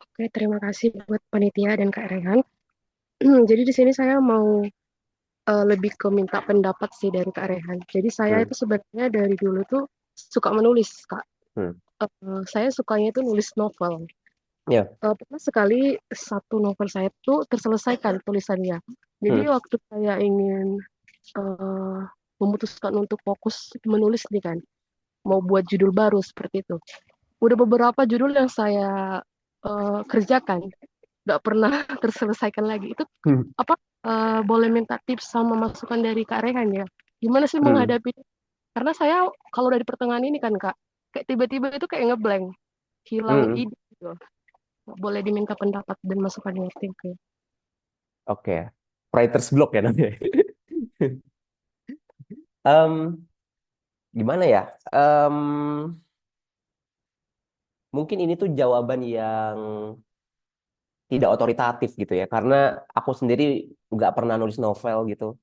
Oke, terima kasih buat panitia dan Kak Rehan. Jadi di sini saya mau lebih ke minta pendapat sih dari Kak Rehan. Jadi saya Hmm, itu sebenarnya dari dulu tuh suka menulis, Kak. hmm, Saya sukanya itu nulis novel. ya, Pernah sekali satu novel saya tuh terselesaikan tulisannya. Jadi hmm, waktu saya ingin eh, memutuskan untuk fokus menulis nih kan, mau buat judul baru seperti itu. Udah beberapa judul yang saya kerjakan, nggak pernah terselesaikan lagi. Itu hmm, apa boleh minta tips sama masukan dari Kak Rehan ya? Gimana sih hmm, menghadapi? Karena saya kalau dari pertengahan ini kan Kak, kayak tiba-tiba itu kayak ngeblank, hilang hmm. ide gitu. Boleh diminta pendapat dan masukannya. Thank you. Oke, writer's block ya namanya. Em, Gimana ya? Em, Mungkin ini tuh jawaban yang tidak otoritatif gitu ya, karena aku sendiri nggak pernah nulis novel gitu.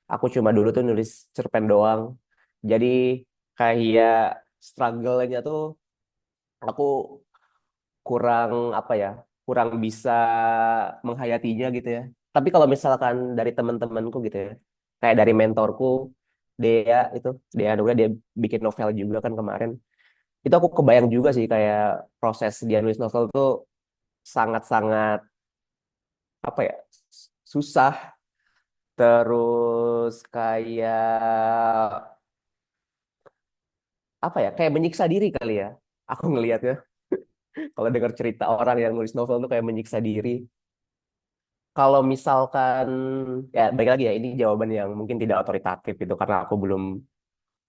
Aku cuma dulu tuh nulis cerpen doang. Jadi kayak struggle-nya tuh aku kurang apa ya, kurang bisa menghayatinya gitu ya. Tapi kalau misalkan dari teman-temanku gitu ya, kayak dari mentorku, Dea itu, Dea Nugra, dia bikin novel juga kan kemarin. Itu aku kebayang juga sih kayak proses dia nulis novel tuh sangat-sangat apa ya, susah. Terus kayak apa ya, kayak menyiksa diri kali ya. Aku ngelihatnya kalau dengar cerita orang yang nulis novel tuh kayak menyiksa diri. Kalau misalkan ya baik lagi ya, ini jawaban yang mungkin tidak otoritatif gitu karena aku belum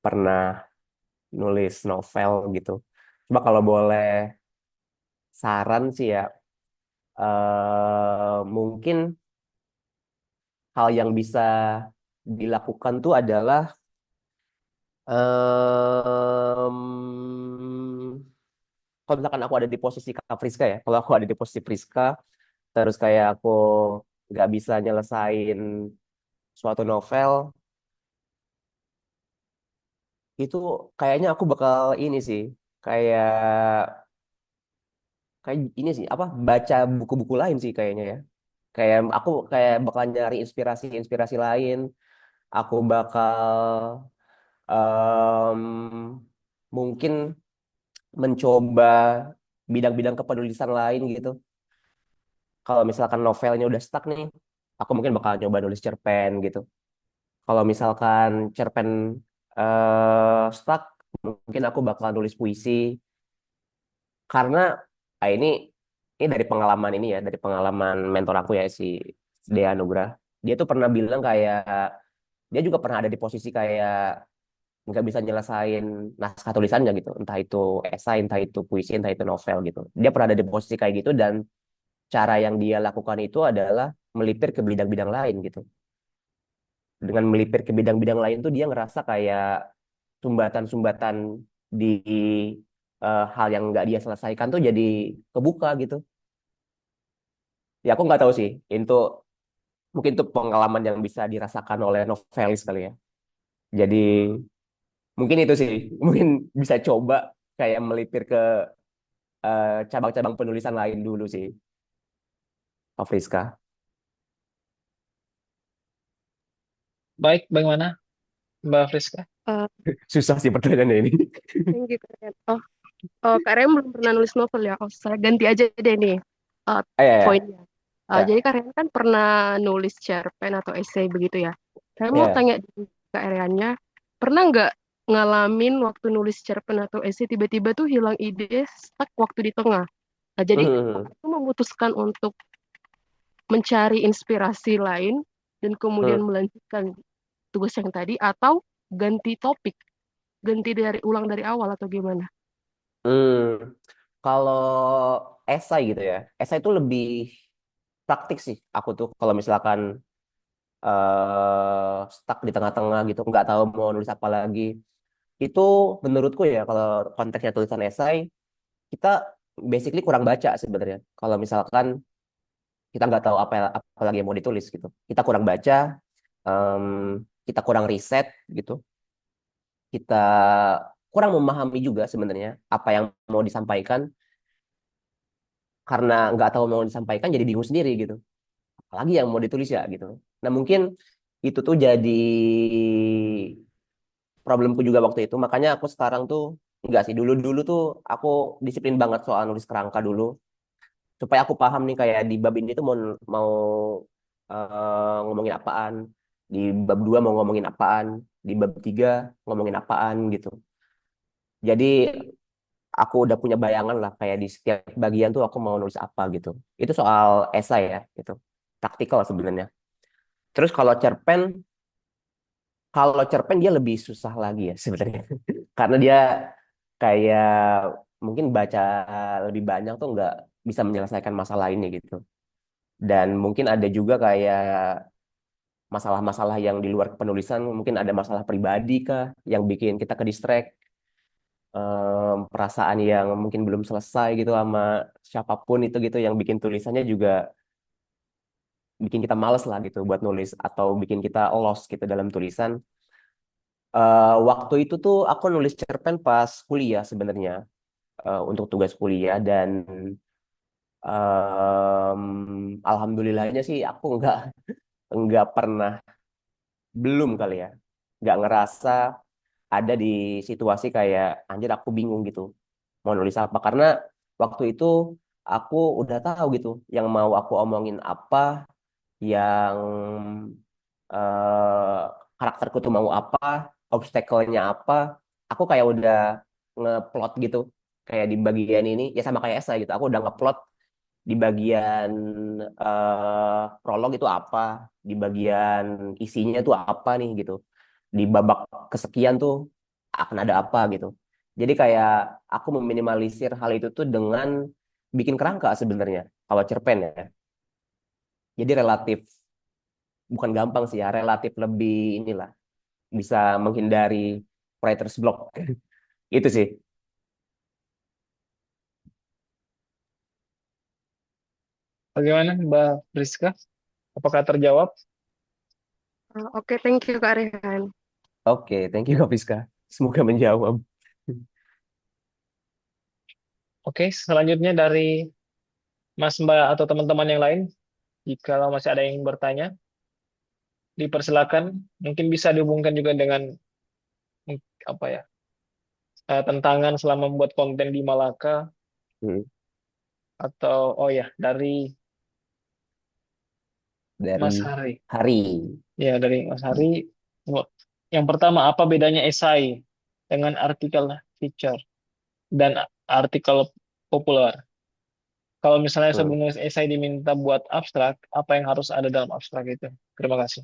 pernah nulis novel gitu. Coba kalau boleh saran sih ya, mungkin hal yang bisa dilakukan tuh adalah em, kalau misalkan aku ada di posisi Kak Friska ya, kalau aku ada di posisi Friska, terus kayak aku nggak bisa nyelesain suatu novel, itu kayaknya aku bakal ini sih, kayak kayak ini sih, apa, baca buku-buku lain sih kayaknya ya. Kayak aku kayak bakal nyari inspirasi-inspirasi lain. Aku bakal em, mungkin mencoba bidang-bidang kepenulisan lain gitu. Kalau misalkan novelnya udah stuck nih, aku mungkin bakal nyoba nulis cerpen gitu. Kalau misalkan cerpen stuck, mungkin aku bakal nulis puisi. Karena ini dari pengalaman ini ya, dari pengalaman mentor aku ya, si Dea Nugrah. Dia tuh pernah bilang kayak dia juga pernah ada di posisi kayak nggak bisa nyelesain naskah tulisannya gitu, entah itu esai, entah itu puisi, entah itu novel gitu. Dia pernah ada di posisi kayak gitu, dan cara yang dia lakukan itu adalah melipir ke bidang-bidang lain gitu. Dengan melipir ke bidang-bidang lain tuh dia ngerasa kayak sumbatan-sumbatan di hal yang nggak dia selesaikan tuh jadi kebuka gitu. Ya aku nggak tahu sih, itu mungkin itu pengalaman yang bisa dirasakan oleh novelis kali ya. Jadi mungkin itu sih, mungkin bisa coba kayak melipir ke cabang-cabang penulisan lain dulu sih, Pak Friska. Baik, bagaimana Mbak Friska? Uh, Susah sih pertanyaannya ini. thank you, Kak Rehan. Oh, Kak Rem belum pernah nulis novel ya. Oh, saya ganti aja deh nih eh, Ya, ya, poinnya. Jadi ya, Kak Rem kan pernah nulis cerpen atau esai begitu ya. Saya mau ya. tanya di Kak Reannya, pernah nggak ngalamin waktu nulis cerpen atau esai tiba-tiba tuh hilang ide, stuck waktu di tengah. Nah, jadi Hmm, aku memutuskan untuk mencari inspirasi lain dan kemudian hmm, melanjutkan tugas yang tadi atau ganti topik, ganti dari ulang dari awal atau gimana? hmm. Kalau esai gitu ya, esai itu lebih praktik sih. Aku tuh kalau misalkan stuck di tengah-tengah gitu, nggak tahu mau nulis apa lagi. Itu menurutku ya, kalau konteksnya tulisan esai, kita basically kurang baca sebenarnya. Kalau misalkan kita nggak tahu apa lagi yang mau ditulis gitu, kita kurang baca, em, kita kurang riset gitu, kita kurang memahami juga sebenarnya apa yang mau disampaikan, karena nggak tahu mau disampaikan jadi bingung sendiri gitu. Apalagi yang mau ditulis ya gitu. Nah mungkin itu tuh jadi problemku juga waktu itu. Makanya aku sekarang tuh enggak sih. Dulu-dulu tuh aku disiplin banget soal nulis kerangka dulu. Supaya aku paham nih kayak di bab ini tuh mau mau ngomongin apaan. Di bab 2 mau ngomongin apaan. Di bab 3 ngomongin apaan gitu. Jadi aku udah punya bayangan lah kayak di setiap bagian tuh aku mau nulis apa gitu. Itu soal esai ya gitu. Taktikal sebenarnya. Terus kalau cerpen dia lebih susah lagi ya sebenarnya. Karena dia kayak mungkin baca lebih banyak tuh nggak bisa menyelesaikan masalah ini gitu. Dan mungkin ada juga kayak masalah-masalah yang di luar penulisan, mungkin ada masalah pribadi kah yang bikin kita ke distract, perasaan yang mungkin belum selesai gitu sama siapapun itu gitu yang bikin tulisannya juga bikin kita males lah gitu buat nulis atau bikin kita lost gitu dalam tulisan. Waktu itu tuh aku nulis cerpen pas kuliah sebenarnya, untuk tugas kuliah dan alhamdulillahnya sih aku nggak pernah, belum kali ya, nggak ngerasa ada di situasi kayak anjir aku bingung gitu mau nulis apa, karena waktu itu aku udah tahu gitu yang mau aku omongin apa, yang eh, karakterku tuh mau apa, obstacle-nya apa, aku kayak udah ngeplot gitu, kayak di bagian ini ya sama kayak Esa gitu, aku udah ngeplot di bagian prolog itu apa, di bagian isinya tuh apa nih gitu, di babak kesekian tuh akan ada apa gitu. Jadi kayak aku meminimalisir hal itu tuh dengan bikin kerangka sebenarnya kalau cerpen ya. Jadi relatif, bukan gampang sih ya, relatif lebih inilah, bisa menghindari writer's block. Itu sih. Bagaimana Mbak Priska? Apakah terjawab? Oke, thank you Kak Rehan. Oke, thank you Kak Fiska. Semoga menjawab. Oke, selanjutnya dari Mas Mbak atau teman-teman yang lain, jika masih ada yang bertanya, dipersilakan. Mungkin bisa dihubungkan juga dengan apa ya, tantangan selama membuat konten di Malaka, Hmm, atau oh ya dari Dari Mas Hari. Hari. Ya, dari Mas Hari. Yang pertama, apa bedanya esai dengan artikel feature dan artikel populer? Kalau misalnya Hmm. sebelum nulis esai diminta buat abstrak, apa yang harus ada dalam abstrak itu? Terima kasih.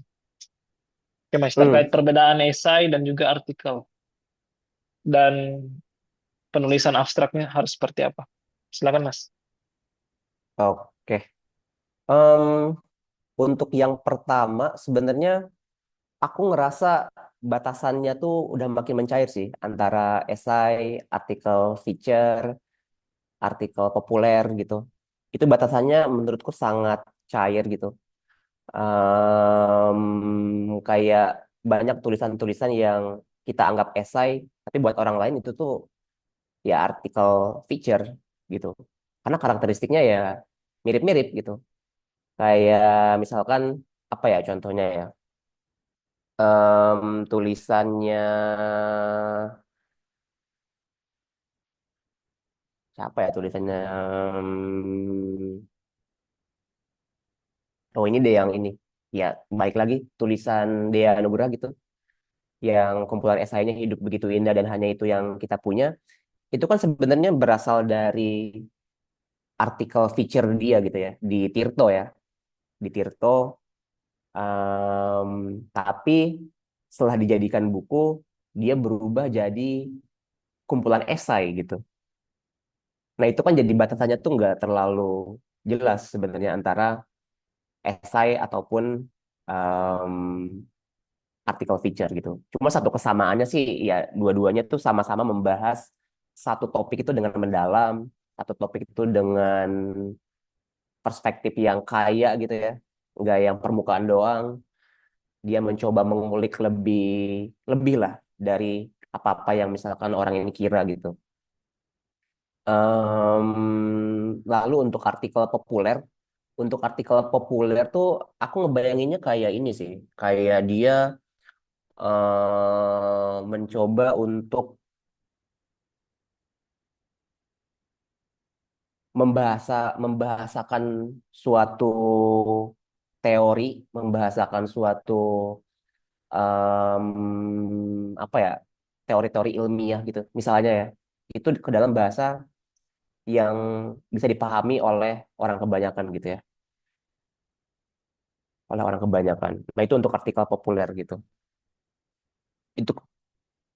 Oke, Mas, Hmm. terkait perbedaan esai dan juga artikel dan penulisan abstraknya harus seperti apa? Silakan, Mas. Oke. Em, untuk yang pertama sebenarnya aku ngerasa batasannya tuh udah makin mencair sih antara esai, artikel feature, artikel populer gitu. Itu batasannya menurutku sangat cair gitu. Kayak banyak tulisan-tulisan yang kita anggap esai, tapi buat orang lain itu tuh ya artikel feature gitu. Karena karakteristiknya ya mirip-mirip gitu. Kayak misalkan apa ya contohnya ya? Tulisannya siapa ya tulisannya? Oh ini deh yang ini. Ya, baik lagi tulisan Dea Nugrah gitu, yang kumpulan esainya Hidup Begitu Indah dan Hanya Itu Yang Kita Punya. Itu kan sebenarnya berasal dari artikel feature dia gitu ya, di Tirto ya. Di Tirto, tapi setelah dijadikan buku, dia berubah jadi kumpulan esai gitu. Nah itu kan jadi batasannya tuh nggak terlalu jelas sebenarnya antara esai ataupun em, artikel feature gitu. Cuma satu kesamaannya sih ya dua-duanya tuh sama-sama membahas satu topik itu dengan mendalam, satu topik itu dengan perspektif yang kaya gitu ya, nggak yang permukaan doang. Dia mencoba mengulik lebih lebih lah dari apa-apa yang misalkan orang ini kira gitu. Lalu untuk artikel populer tuh aku ngebayanginnya kayak ini sih, kayak dia mencoba untuk membahasakan suatu teori, membahasakan suatu apa ya, teori-teori ilmiah gitu. Misalnya ya, itu ke dalam bahasa yang bisa dipahami oleh orang kebanyakan gitu ya, oleh orang kebanyakan. Nah, itu untuk artikel populer gitu. Itu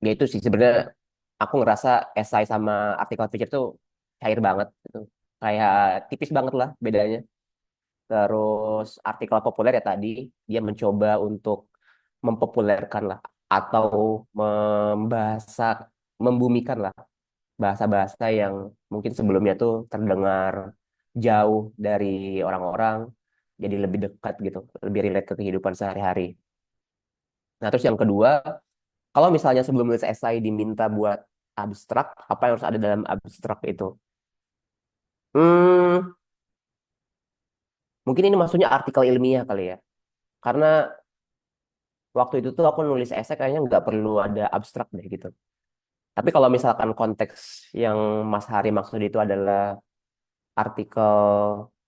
ya itu sih sebenarnya aku ngerasa esai sama artikel feature tuh cair banget gitu. Kayak tipis banget lah bedanya. Terus artikel populer ya tadi dia mencoba untuk mempopulerkan lah atau membahasa membumikan lah bahasa-bahasa yang mungkin sebelumnya tuh terdengar jauh dari orang-orang jadi lebih dekat gitu, lebih relate ke kehidupan sehari-hari. Nah, terus yang kedua, kalau misalnya sebelum nulis esai diminta buat abstrak, apa yang harus ada dalam abstrak itu? Hmm, mungkin ini maksudnya artikel ilmiah kali ya. Karena waktu itu tuh aku nulis esai kayaknya nggak perlu ada abstrak deh gitu. Tapi kalau misalkan konteks yang Mas Hari maksud itu adalah artikel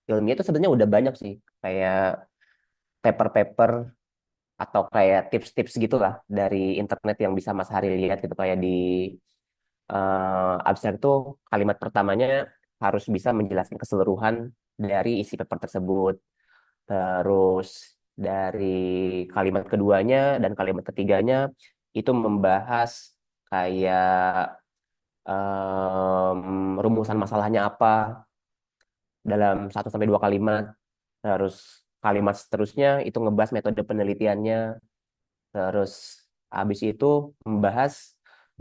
ilmiah itu sebenarnya udah banyak sih. Kayak paper-paper atau kayak tips-tips gitulah dari internet yang bisa Mas Hari lihat gitu. Kayak di abstrak itu kalimat pertamanya harus bisa menjelaskan keseluruhan dari isi paper tersebut. Terus dari kalimat keduanya dan kalimat ketiganya itu membahas kayak rumusan masalahnya apa dalam satu sampai dua kalimat. Terus kalimat seterusnya itu ngebahas metode penelitiannya. Terus habis itu membahas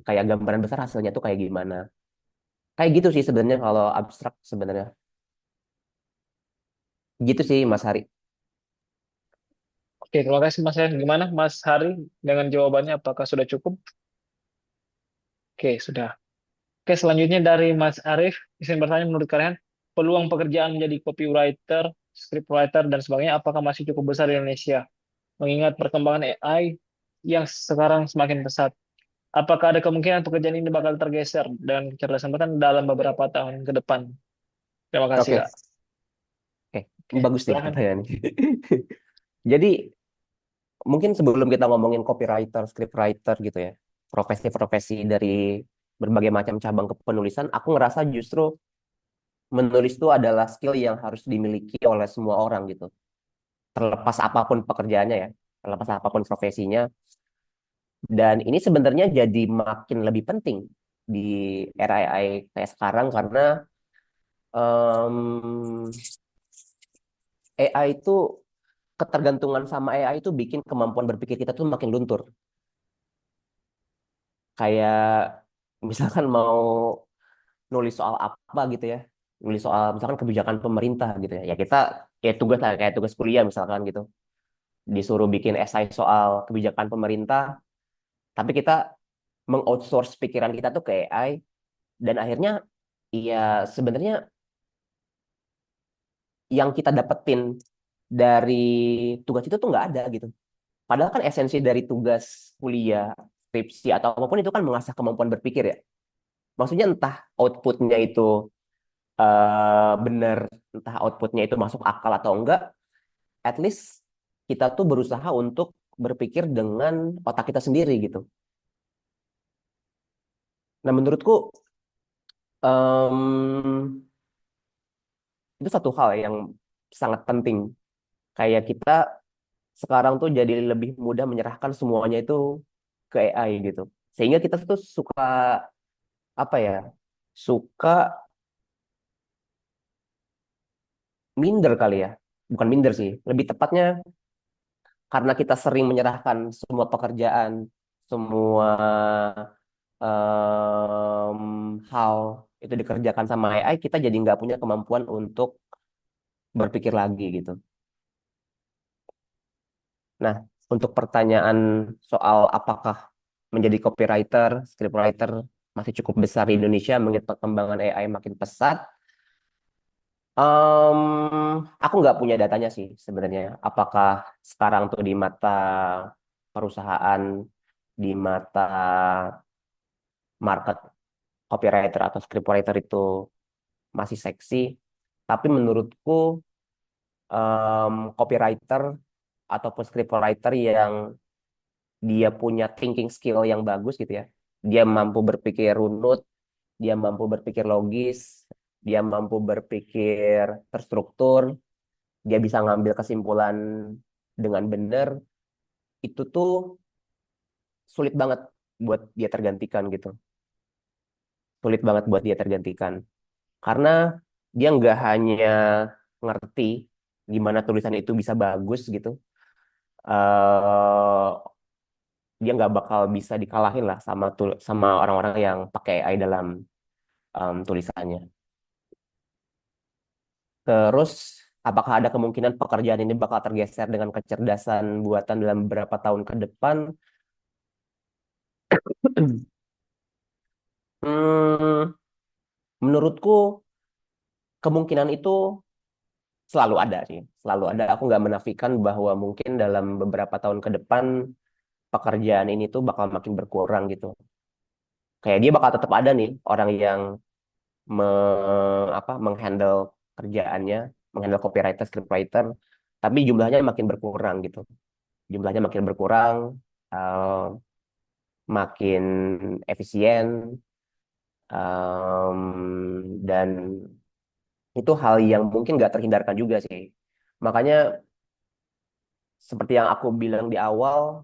kayak gambaran besar hasilnya tuh kayak gimana. Kayak gitu sih sebenarnya kalau abstrak sebenarnya. Gitu sih Mas Hari. Oke, terima kasih Mas Rian. Gimana Mas Hari dengan jawabannya? Apakah sudah cukup? Oke, sudah. Oke, selanjutnya dari Mas Arif, izin bertanya menurut kalian, peluang pekerjaan menjadi copywriter, scriptwriter, dan sebagainya, apakah masih cukup besar di Indonesia? Mengingat perkembangan AI yang sekarang semakin pesat. Apakah ada kemungkinan pekerjaan ini bakal tergeser dan kecerdasan buatan dalam beberapa tahun ke depan? Terima kasih, Oke, Kak. oke. Oke, Bagus nih silahkan. pertanyaan. Jadi mungkin sebelum kita ngomongin copywriter, scriptwriter gitu ya, profesi-profesi dari berbagai macam cabang kepenulisan, aku ngerasa justru menulis itu adalah skill yang harus dimiliki oleh semua orang gitu. Terlepas apapun pekerjaannya ya, terlepas apapun profesinya. Dan ini sebenarnya jadi makin lebih penting di era AI kayak sekarang karena em, AI itu ketergantungan sama AI itu bikin kemampuan berpikir kita tuh makin luntur. Kayak misalkan mau nulis soal apa gitu ya, nulis soal misalkan kebijakan pemerintah gitu ya, ya kita ya tugas lah kayak tugas kuliah misalkan gitu, disuruh bikin esai soal kebijakan pemerintah, tapi kita mengoutsource pikiran kita tuh ke AI dan akhirnya ya sebenarnya yang kita dapetin dari tugas itu tuh nggak ada gitu. Padahal kan esensi dari tugas kuliah, skripsi atau apapun itu kan mengasah kemampuan berpikir ya. Maksudnya entah outputnya itu benar, entah outputnya itu masuk akal atau enggak, at least kita tuh berusaha untuk berpikir dengan otak kita sendiri gitu. Nah, menurutku em, itu satu hal yang sangat penting. Kayak kita sekarang tuh jadi lebih mudah menyerahkan semuanya itu ke AI gitu. Sehingga kita tuh suka apa ya? Suka minder kali ya. Bukan minder sih, lebih tepatnya karena kita sering menyerahkan semua pekerjaan, semua hal itu dikerjakan sama AI, kita jadi nggak punya kemampuan untuk berpikir lagi gitu. Nah, untuk pertanyaan soal apakah menjadi copywriter, scriptwriter masih cukup besar di Indonesia mengingat perkembangan AI makin pesat, aku nggak punya datanya sih sebenarnya. Apakah sekarang tuh di mata perusahaan, di mata market copywriter atau scriptwriter itu masih seksi. Tapi menurutku copywriter ataupun scriptwriter yang dia punya thinking skill yang bagus gitu ya. Dia mampu berpikir runut, dia mampu berpikir logis, dia mampu berpikir terstruktur, dia bisa ngambil kesimpulan dengan benar. Itu tuh sulit banget buat dia tergantikan gitu. Sulit banget buat dia tergantikan. Karena dia nggak hanya ngerti gimana tulisan itu bisa bagus gitu. eh Dia nggak bakal bisa dikalahin lah sama orang-orang yang pakai AI dalam tulisannya. Terus, apakah ada kemungkinan pekerjaan ini bakal tergeser dengan kecerdasan buatan dalam beberapa tahun ke depan? Hmm, menurutku kemungkinan itu selalu ada sih, selalu ada. Aku nggak menafikan bahwa mungkin dalam beberapa tahun ke depan pekerjaan ini tuh bakal makin berkurang gitu. Kayak dia bakal tetap ada nih orang yang menghandle kerjaannya, menghandle copywriter, scriptwriter, tapi jumlahnya makin berkurang gitu. Jumlahnya makin berkurang, eh, makin efisien, dan itu hal yang mungkin nggak terhindarkan juga sih. Makanya seperti yang aku bilang di awal,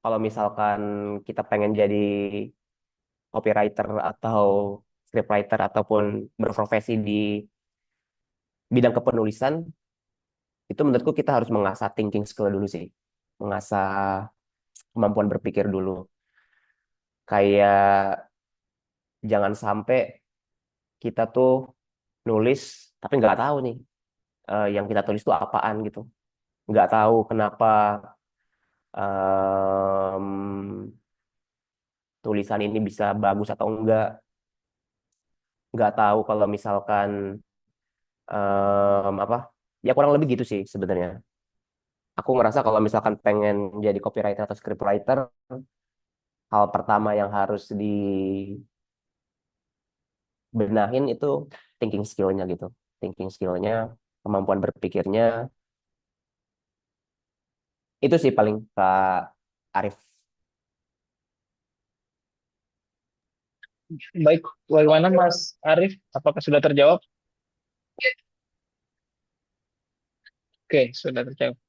kalau misalkan kita pengen jadi copywriter atau scriptwriter ataupun berprofesi di bidang kepenulisan, itu menurutku kita harus mengasah thinking skill dulu sih. Mengasah kemampuan berpikir dulu. Kayak jangan sampai kita tuh nulis tapi nggak tahu nih yang kita tulis tuh apaan gitu. Nggak tahu kenapa em, tulisan ini bisa bagus atau enggak. Nggak tahu kalau misalkan apa ya kurang lebih gitu sih sebenarnya. Aku ngerasa kalau misalkan pengen jadi copywriter atau scriptwriter, hal pertama yang harus dibenahin itu thinking skill-nya gitu. Thinking skill-nya, kemampuan berpikirnya, itu sih paling Kak Arif. Baik, bagaimana Mas Arief? Apakah sudah terjawab? Oke, sudah terjawab.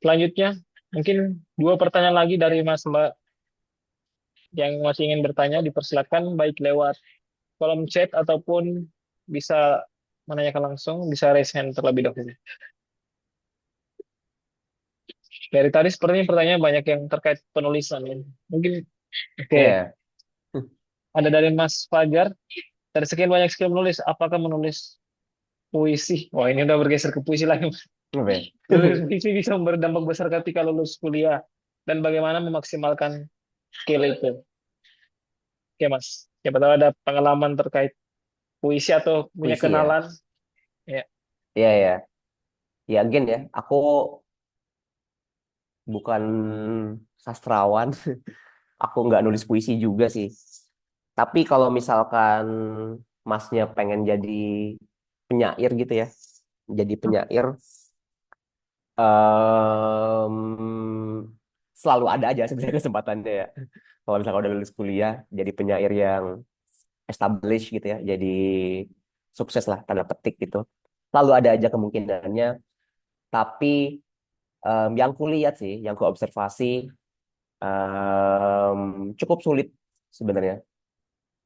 Selanjutnya, mungkin dua pertanyaan lagi dari Mas Mbak yang masih ingin bertanya, dipersilakan baik lewat kolom chat ataupun bisa menanyakan langsung, bisa raise hand terlebih dahulu. Dari tadi sepertinya pertanyaan banyak yang terkait penulisan. Mungkin, oke, Iya. ada dari Mas Fajar. Dari sekian banyak skill menulis, apakah menulis puisi? Wah, ini udah bergeser ke puisi lagi. Apa ya? Menulis puisi bisa berdampak besar ketika lulus kuliah. Dan bagaimana memaksimalkan skill itu? Oke, Mas. Siapa tahu ada pengalaman terkait puisi atau punya Puisi ya. kenalan. Ya. Iya ya. Ya again ya, aku bukan sastrawan. Aku nggak nulis puisi juga sih. Tapi kalau misalkan masnya pengen jadi penyair gitu ya, jadi penyair, em, selalu ada aja sebenarnya kesempatannya ya. Kalau misalnya udah lulus kuliah, jadi penyair yang established gitu ya, jadi sukses lah tanda petik gitu. Selalu ada aja kemungkinannya. Tapi yang kulihat sih, yang kuobservasi, cukup sulit sebenarnya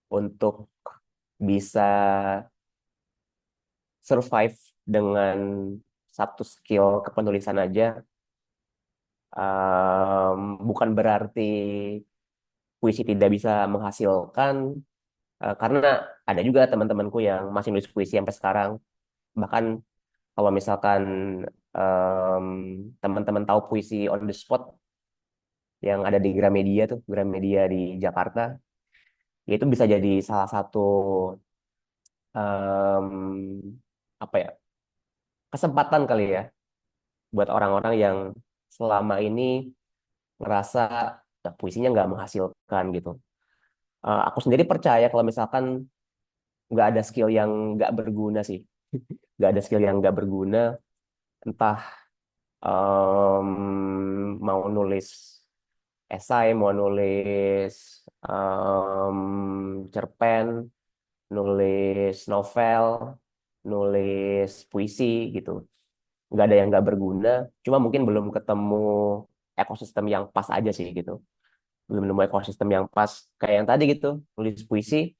untuk bisa survive dengan satu skill kepenulisan aja. Bukan berarti puisi tidak bisa menghasilkan, karena ada juga teman-temanku yang masih nulis puisi sampai sekarang. Bahkan kalau misalkan em, teman-teman tahu puisi on the spot yang ada di Gramedia tuh, Gramedia di Jakarta, ya itu bisa jadi salah satu em, apa ya, kesempatan kali ya buat orang-orang yang selama ini ngerasa "Nah, puisinya nggak menghasilkan gitu." Aku sendiri percaya kalau misalkan nggak ada skill yang nggak berguna sih, nggak ada skill yang nggak berguna, entah mau nulis esai, mau nulis cerpen, nulis novel, nulis puisi gitu. Nggak ada yang nggak berguna, cuma mungkin belum ketemu ekosistem yang pas aja sih gitu. Belum nemu ekosistem yang pas. Kayak yang tadi gitu, nulis puisi,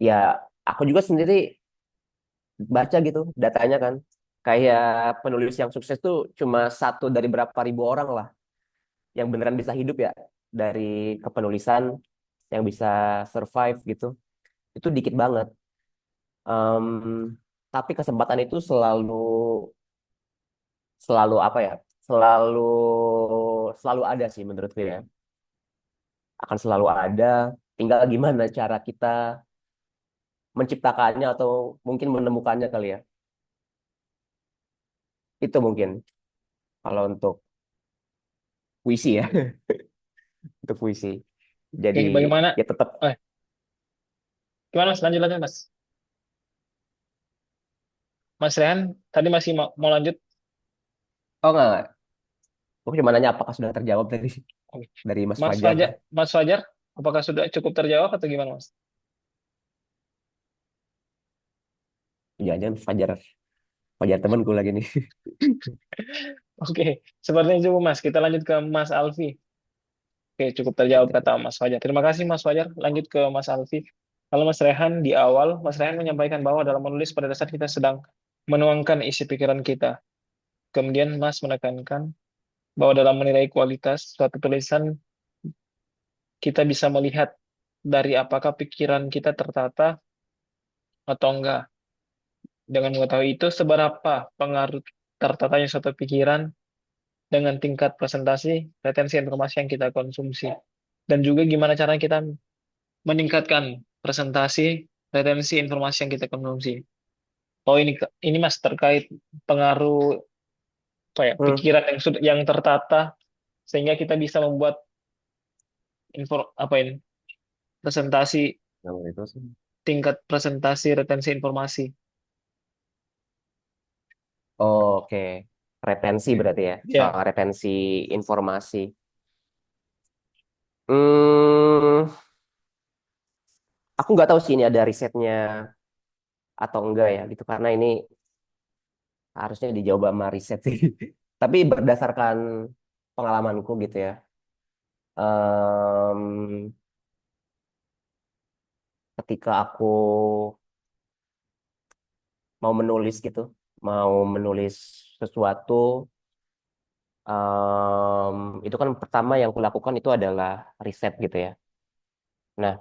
ya aku juga sendiri baca gitu datanya kan. Kayak penulis yang sukses tuh cuma satu dari berapa ribu orang lah yang beneran bisa hidup ya dari kepenulisan, yang bisa survive gitu. Itu dikit banget. Em, tapi kesempatan itu selalu selalu apa ya? Selalu selalu ada sih menurutku ya. Akan selalu ada. Tinggal gimana cara kita menciptakannya atau mungkin menemukannya kali ya. Itu mungkin kalau untuk puisi ya, untuk puisi. Jadi Oke, bagaimana? ya tetap. Eh, gimana Mas? Lanjut lanjut Mas. Mas Rehan, tadi masih mau lanjut? Oh enggak. Aku cuma nanya apakah sudah terjawab tadi Oke. dari Mas Mas Fajar. Fajar, Mas Fajar, apakah sudah cukup terjawab atau gimana Mas? Jangan Fajar, Fajar temanku lagi nih. Oke, sepertinya cukup Mas. Kita lanjut ke Mas Alfi. Oke, cukup terjawab kata Mas Fajar. Terima kasih Mas Fajar. Lanjut ke Mas Alfi. Kalau Mas Rehan di awal, Mas Rehan menyampaikan bahwa dalam menulis pada dasar kita sedang menuangkan isi pikiran kita. Kemudian Mas menekankan bahwa dalam menilai kualitas suatu tulisan, kita bisa melihat dari apakah pikiran kita tertata atau enggak. Dengan mengetahui itu, seberapa pengaruh tertatanya suatu pikiran dengan tingkat presentasi, retensi informasi yang kita konsumsi. Dan juga gimana cara kita meningkatkan presentasi, retensi informasi yang kita konsumsi. Oh ini Mas terkait pengaruh apa ya, Hmm. pikiran yang sudah yang tertata sehingga kita bisa membuat apa ini presentasi, Nah, itu sih. tingkat presentasi retensi informasi. Oke, retensi berarti ya, soal Ya, retensi informasi. Hmm, aku nggak tahu sih ini ada risetnya atau enggak ya gitu, karena ini harusnya dijawab sama riset sih. Tapi berdasarkan pengalamanku gitu ya, em, ketika aku mau menulis gitu, mau menulis sesuatu, itu kan pertama yang kulakukan itu adalah riset gitu ya. Nah,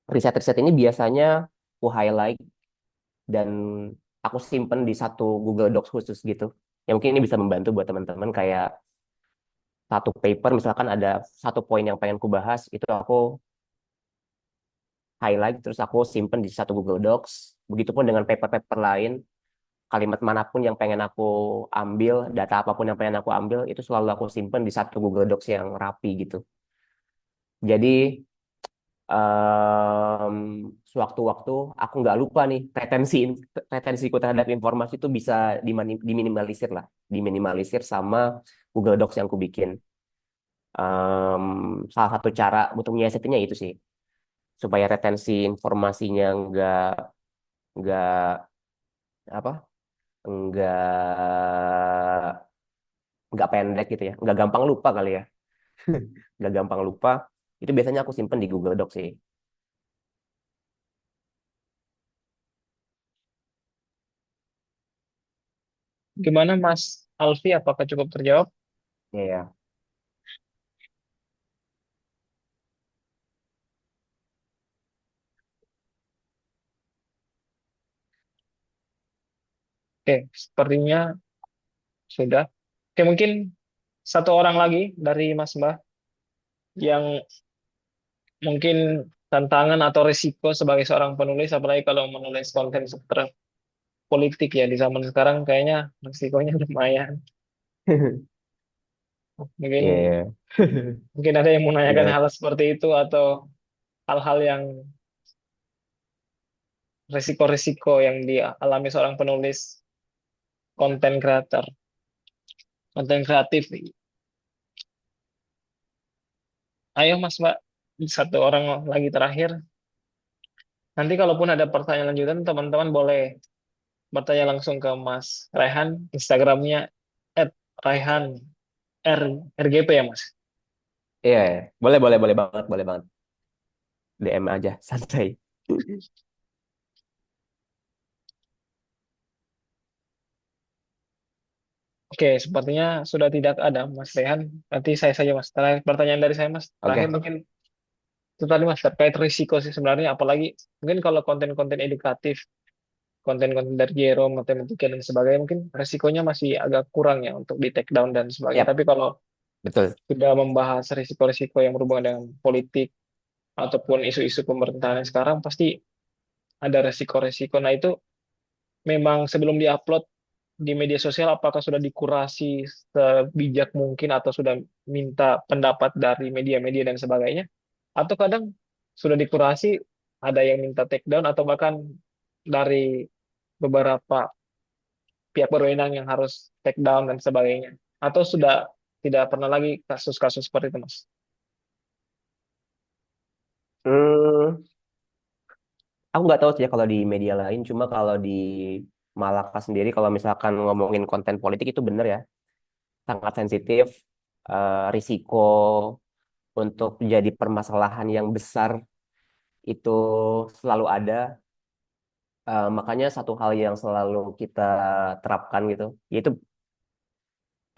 riset-riset ini biasanya aku highlight dan aku simpen di satu Google Docs khusus gitu. Ya mungkin ini bisa membantu buat teman-teman, kayak satu paper misalkan ada satu poin yang pengen ku bahas, itu aku highlight terus aku simpen di satu Google Docs. Begitupun dengan paper-paper lain, kalimat manapun yang pengen aku ambil, data apapun yang pengen aku ambil, itu selalu aku simpen di satu Google Docs yang rapi gitu. Jadi em, sewaktu-waktu aku nggak lupa nih, retensiku terhadap informasi itu bisa diminimalisir lah, diminimalisir sama Google Docs yang aku bikin. Salah satu cara untuk menyiasatinya itu sih, supaya retensi informasinya nggak apa, nggak nggak pendek gitu ya, nggak gampang lupa kali ya, nggak gampang lupa. Itu biasanya aku simpen di Google Docs sih. Gimana Mas Alfi, apakah cukup terjawab? Iya. Oke, sepertinya sudah. Oke, mungkin satu orang lagi dari Mas Mbah yang mungkin tantangan atau risiko sebagai seorang penulis, apalagi kalau menulis konten seputar politik ya di zaman sekarang kayaknya risikonya lumayan. Mungkin Iya. mungkin ada yang menanyakan Iya. hal seperti itu atau hal-hal yang risiko-risiko yang dialami seorang penulis konten kreator, konten kreatif. Ayo Mas Mbak, satu orang lagi terakhir. Nanti kalaupun ada pertanyaan lanjutan, teman-teman boleh bertanya langsung ke Mas Raihan, Instagramnya @raihan RGP ya Mas. Iya, iya. Boleh, boleh, boleh banget. DM aja, santai. Oke, sepertinya sudah tidak ada Mas Raihan. Nanti saya saja Mas. Terakhir, pertanyaan dari saya Mas. Terakhir Oke. mungkin itu tadi Mas terkait risiko sih sebenarnya. Apalagi mungkin kalau konten-konten edukatif, konten-konten dari Jero, matematika dan sebagainya, mungkin risikonya masih agak kurang ya untuk di take down dan sebagainya. Yap, Tapi kalau betul. sudah membahas risiko-risiko yang berhubungan dengan politik ataupun isu-isu pemerintahan yang sekarang, pasti ada risiko-risiko. Nah itu memang sebelum diupload di media sosial apakah sudah dikurasi sebijak mungkin atau sudah minta pendapat dari media-media dan sebagainya atau kadang sudah dikurasi ada yang minta take down atau bahkan dari beberapa pihak berwenang yang harus take down dan sebagainya atau sudah tidak pernah lagi kasus-kasus seperti itu Mas. Hmm, aku nggak tahu sih ya kalau di media lain, cuma kalau di Malaka sendiri, kalau misalkan ngomongin konten politik itu bener ya, sangat sensitif, risiko untuk jadi permasalahan yang besar itu selalu ada. Makanya satu hal yang selalu kita terapkan gitu, yaitu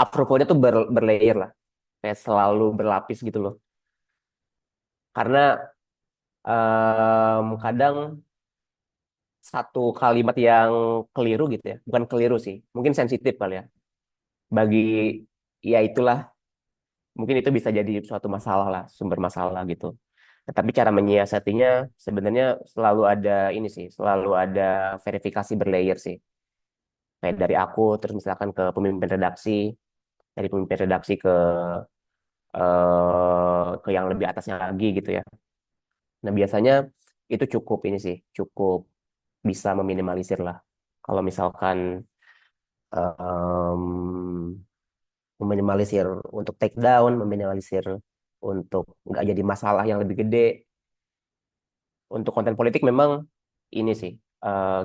approval-nya tuh berlayer lah, kayak selalu berlapis gitu loh. Karena kadang satu kalimat yang keliru gitu ya, bukan keliru sih, mungkin sensitif kali ya. Bagi ya itulah, mungkin itu bisa jadi suatu masalah lah, sumber masalah gitu. Nah, tapi cara menyiasatinya sebenarnya selalu ada ini sih, selalu ada verifikasi berlayer sih. Kayak dari aku, terus misalkan ke pemimpin redaksi, dari pemimpin redaksi ke yang lebih atasnya lagi gitu ya. Nah, biasanya itu cukup ini sih, cukup bisa meminimalisir lah. Kalau misalkan em, meminimalisir untuk take down, meminimalisir untuk nggak jadi masalah yang lebih gede. Untuk konten politik memang ini sih,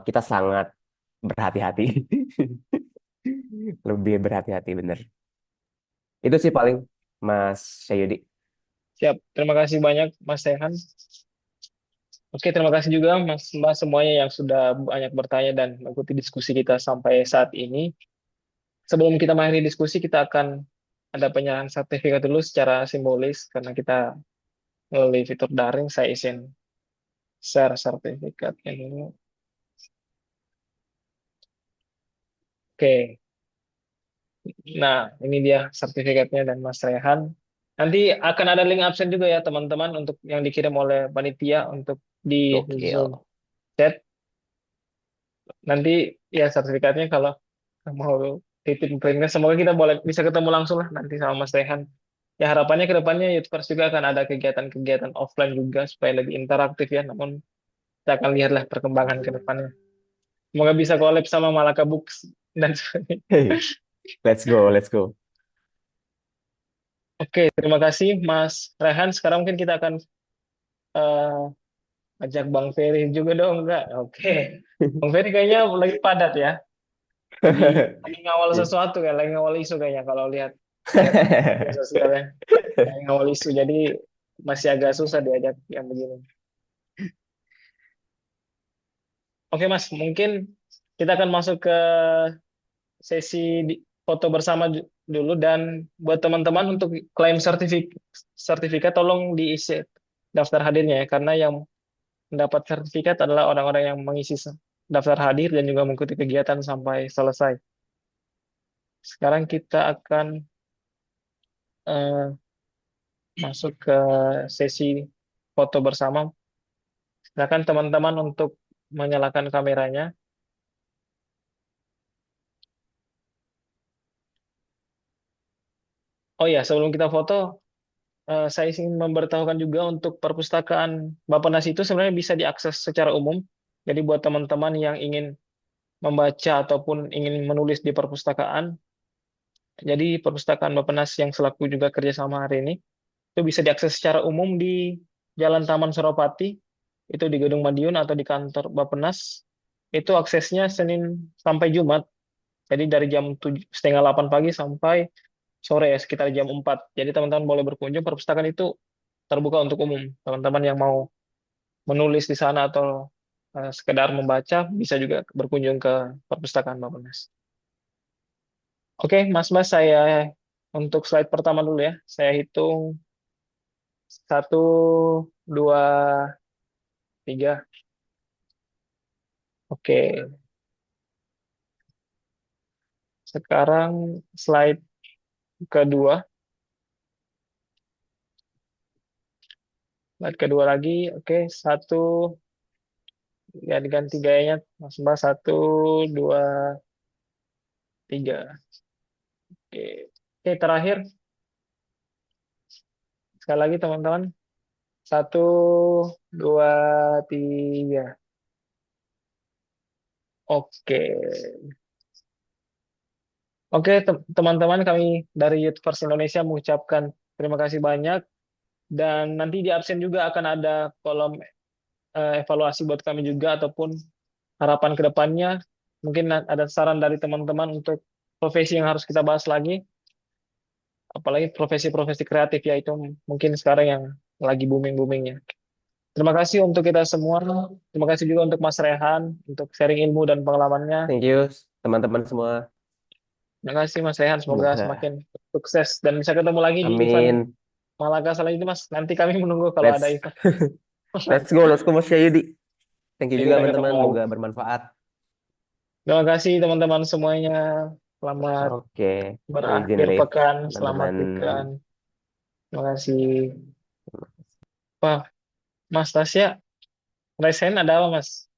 kita sangat berhati-hati, lebih berhati-hati bener. Itu sih paling, Mas Syayudi. Siap, terima kasih banyak Mas Sehan. Oke, terima kasih juga Mas Mbak semuanya yang sudah banyak bertanya dan mengikuti diskusi kita sampai saat ini. Sebelum kita mengakhiri diskusi, kita akan ada penyerahan sertifikat dulu secara simbolis karena kita melalui fitur daring. Saya izin share sertifikatnya dulu. Oke, nah ini dia sertifikatnya dan Mas Rehan. Nanti akan ada link absen juga ya teman-teman untuk yang dikirim oleh panitia untuk di Gokil. Zoom chat. Nanti ya sertifikatnya kalau mau titip printnya, semoga kita boleh bisa ketemu langsung lah nanti sama Mas Rehan Ya harapannya ke depannya Youthverse juga akan ada kegiatan-kegiatan offline juga supaya lebih interaktif ya. Namun kita akan lihatlah perkembangan ke depannya. Semoga bisa collab sama Malaka Books dan sebagainya. Hey, let's go, let's go. Oke, terima kasih Mas Rehan. Sekarang mungkin kita akan ajak Bang Ferry juga dong, enggak? Oke. Bang Ferry kayaknya lagi padat ya. Lagi ngawal sesuatu ya, lagi ngawal isu kayaknya kalau lihat lihat media sosialnya. Lagi ngawal isu, jadi masih agak susah diajak yang begini. Oke Mas, mungkin kita akan masuk ke sesi foto bersama dulu, dan buat teman-teman untuk klaim sertifikat tolong diisi daftar hadirnya ya, karena yang mendapat sertifikat adalah orang-orang yang mengisi daftar hadir dan juga mengikuti kegiatan sampai selesai. Sekarang kita akan eh, masuk ke sesi foto bersama. Silakan teman-teman untuk menyalakan kameranya. Oh ya, sebelum kita foto, saya ingin memberitahukan juga untuk perpustakaan Bappenas itu sebenarnya bisa diakses secara umum. Jadi buat teman-teman yang ingin membaca ataupun ingin menulis di perpustakaan, jadi perpustakaan Bappenas yang selaku juga kerjasama hari ini, itu bisa diakses secara umum di Jalan Taman Suropati, itu di Gedung Madiun atau di kantor Bappenas. Itu aksesnya Senin sampai Jumat, jadi dari jam 7:30 pagi sampai sore ya, sekitar jam 4. Jadi teman-teman boleh berkunjung, perpustakaan itu terbuka untuk umum. Teman-teman yang mau menulis di sana atau sekedar membaca, bisa juga berkunjung ke perpustakaan Bappenas. Oke, Mas, saya untuk slide pertama dulu ya. Saya hitung 1, 2, 3. Oke, sekarang slide kedua. Slide kedua lagi. Oke, 1, ya diganti gayanya. Mas, 1, 2, 3. Oke, oke terakhir. Sekali lagi teman-teman. 1, 2, 3. Oke. Oke, teman-teman, kami dari Youthverse Indonesia mengucapkan terima kasih banyak, dan nanti di absen juga akan ada kolom evaluasi buat kami juga ataupun harapan ke depannya. Mungkin ada saran dari teman-teman untuk profesi yang harus kita bahas lagi, apalagi profesi-profesi kreatif ya, itu mungkin sekarang yang lagi booming-boomingnya. Terima kasih untuk kita semua. Terima kasih juga untuk Mas Rehan untuk sharing ilmu dan pengalamannya. Thank you, teman-teman semua. Terima kasih Mas Rehan, semoga Bisa. semakin sukses dan bisa ketemu lagi di event Amin. Malaka selanjutnya Mas. Nanti kami menunggu kalau ada event. Let's go Mas Yudi. Thank you juga Kita ketemu teman-teman, lagi. semoga bermanfaat. Terima kasih teman-teman semuanya. Selamat Oke, izin berakhir live, pekan. Selamat teman-teman. weekend. Terima kasih. Wah, Mas Tasya, raise hand ada apa Mas?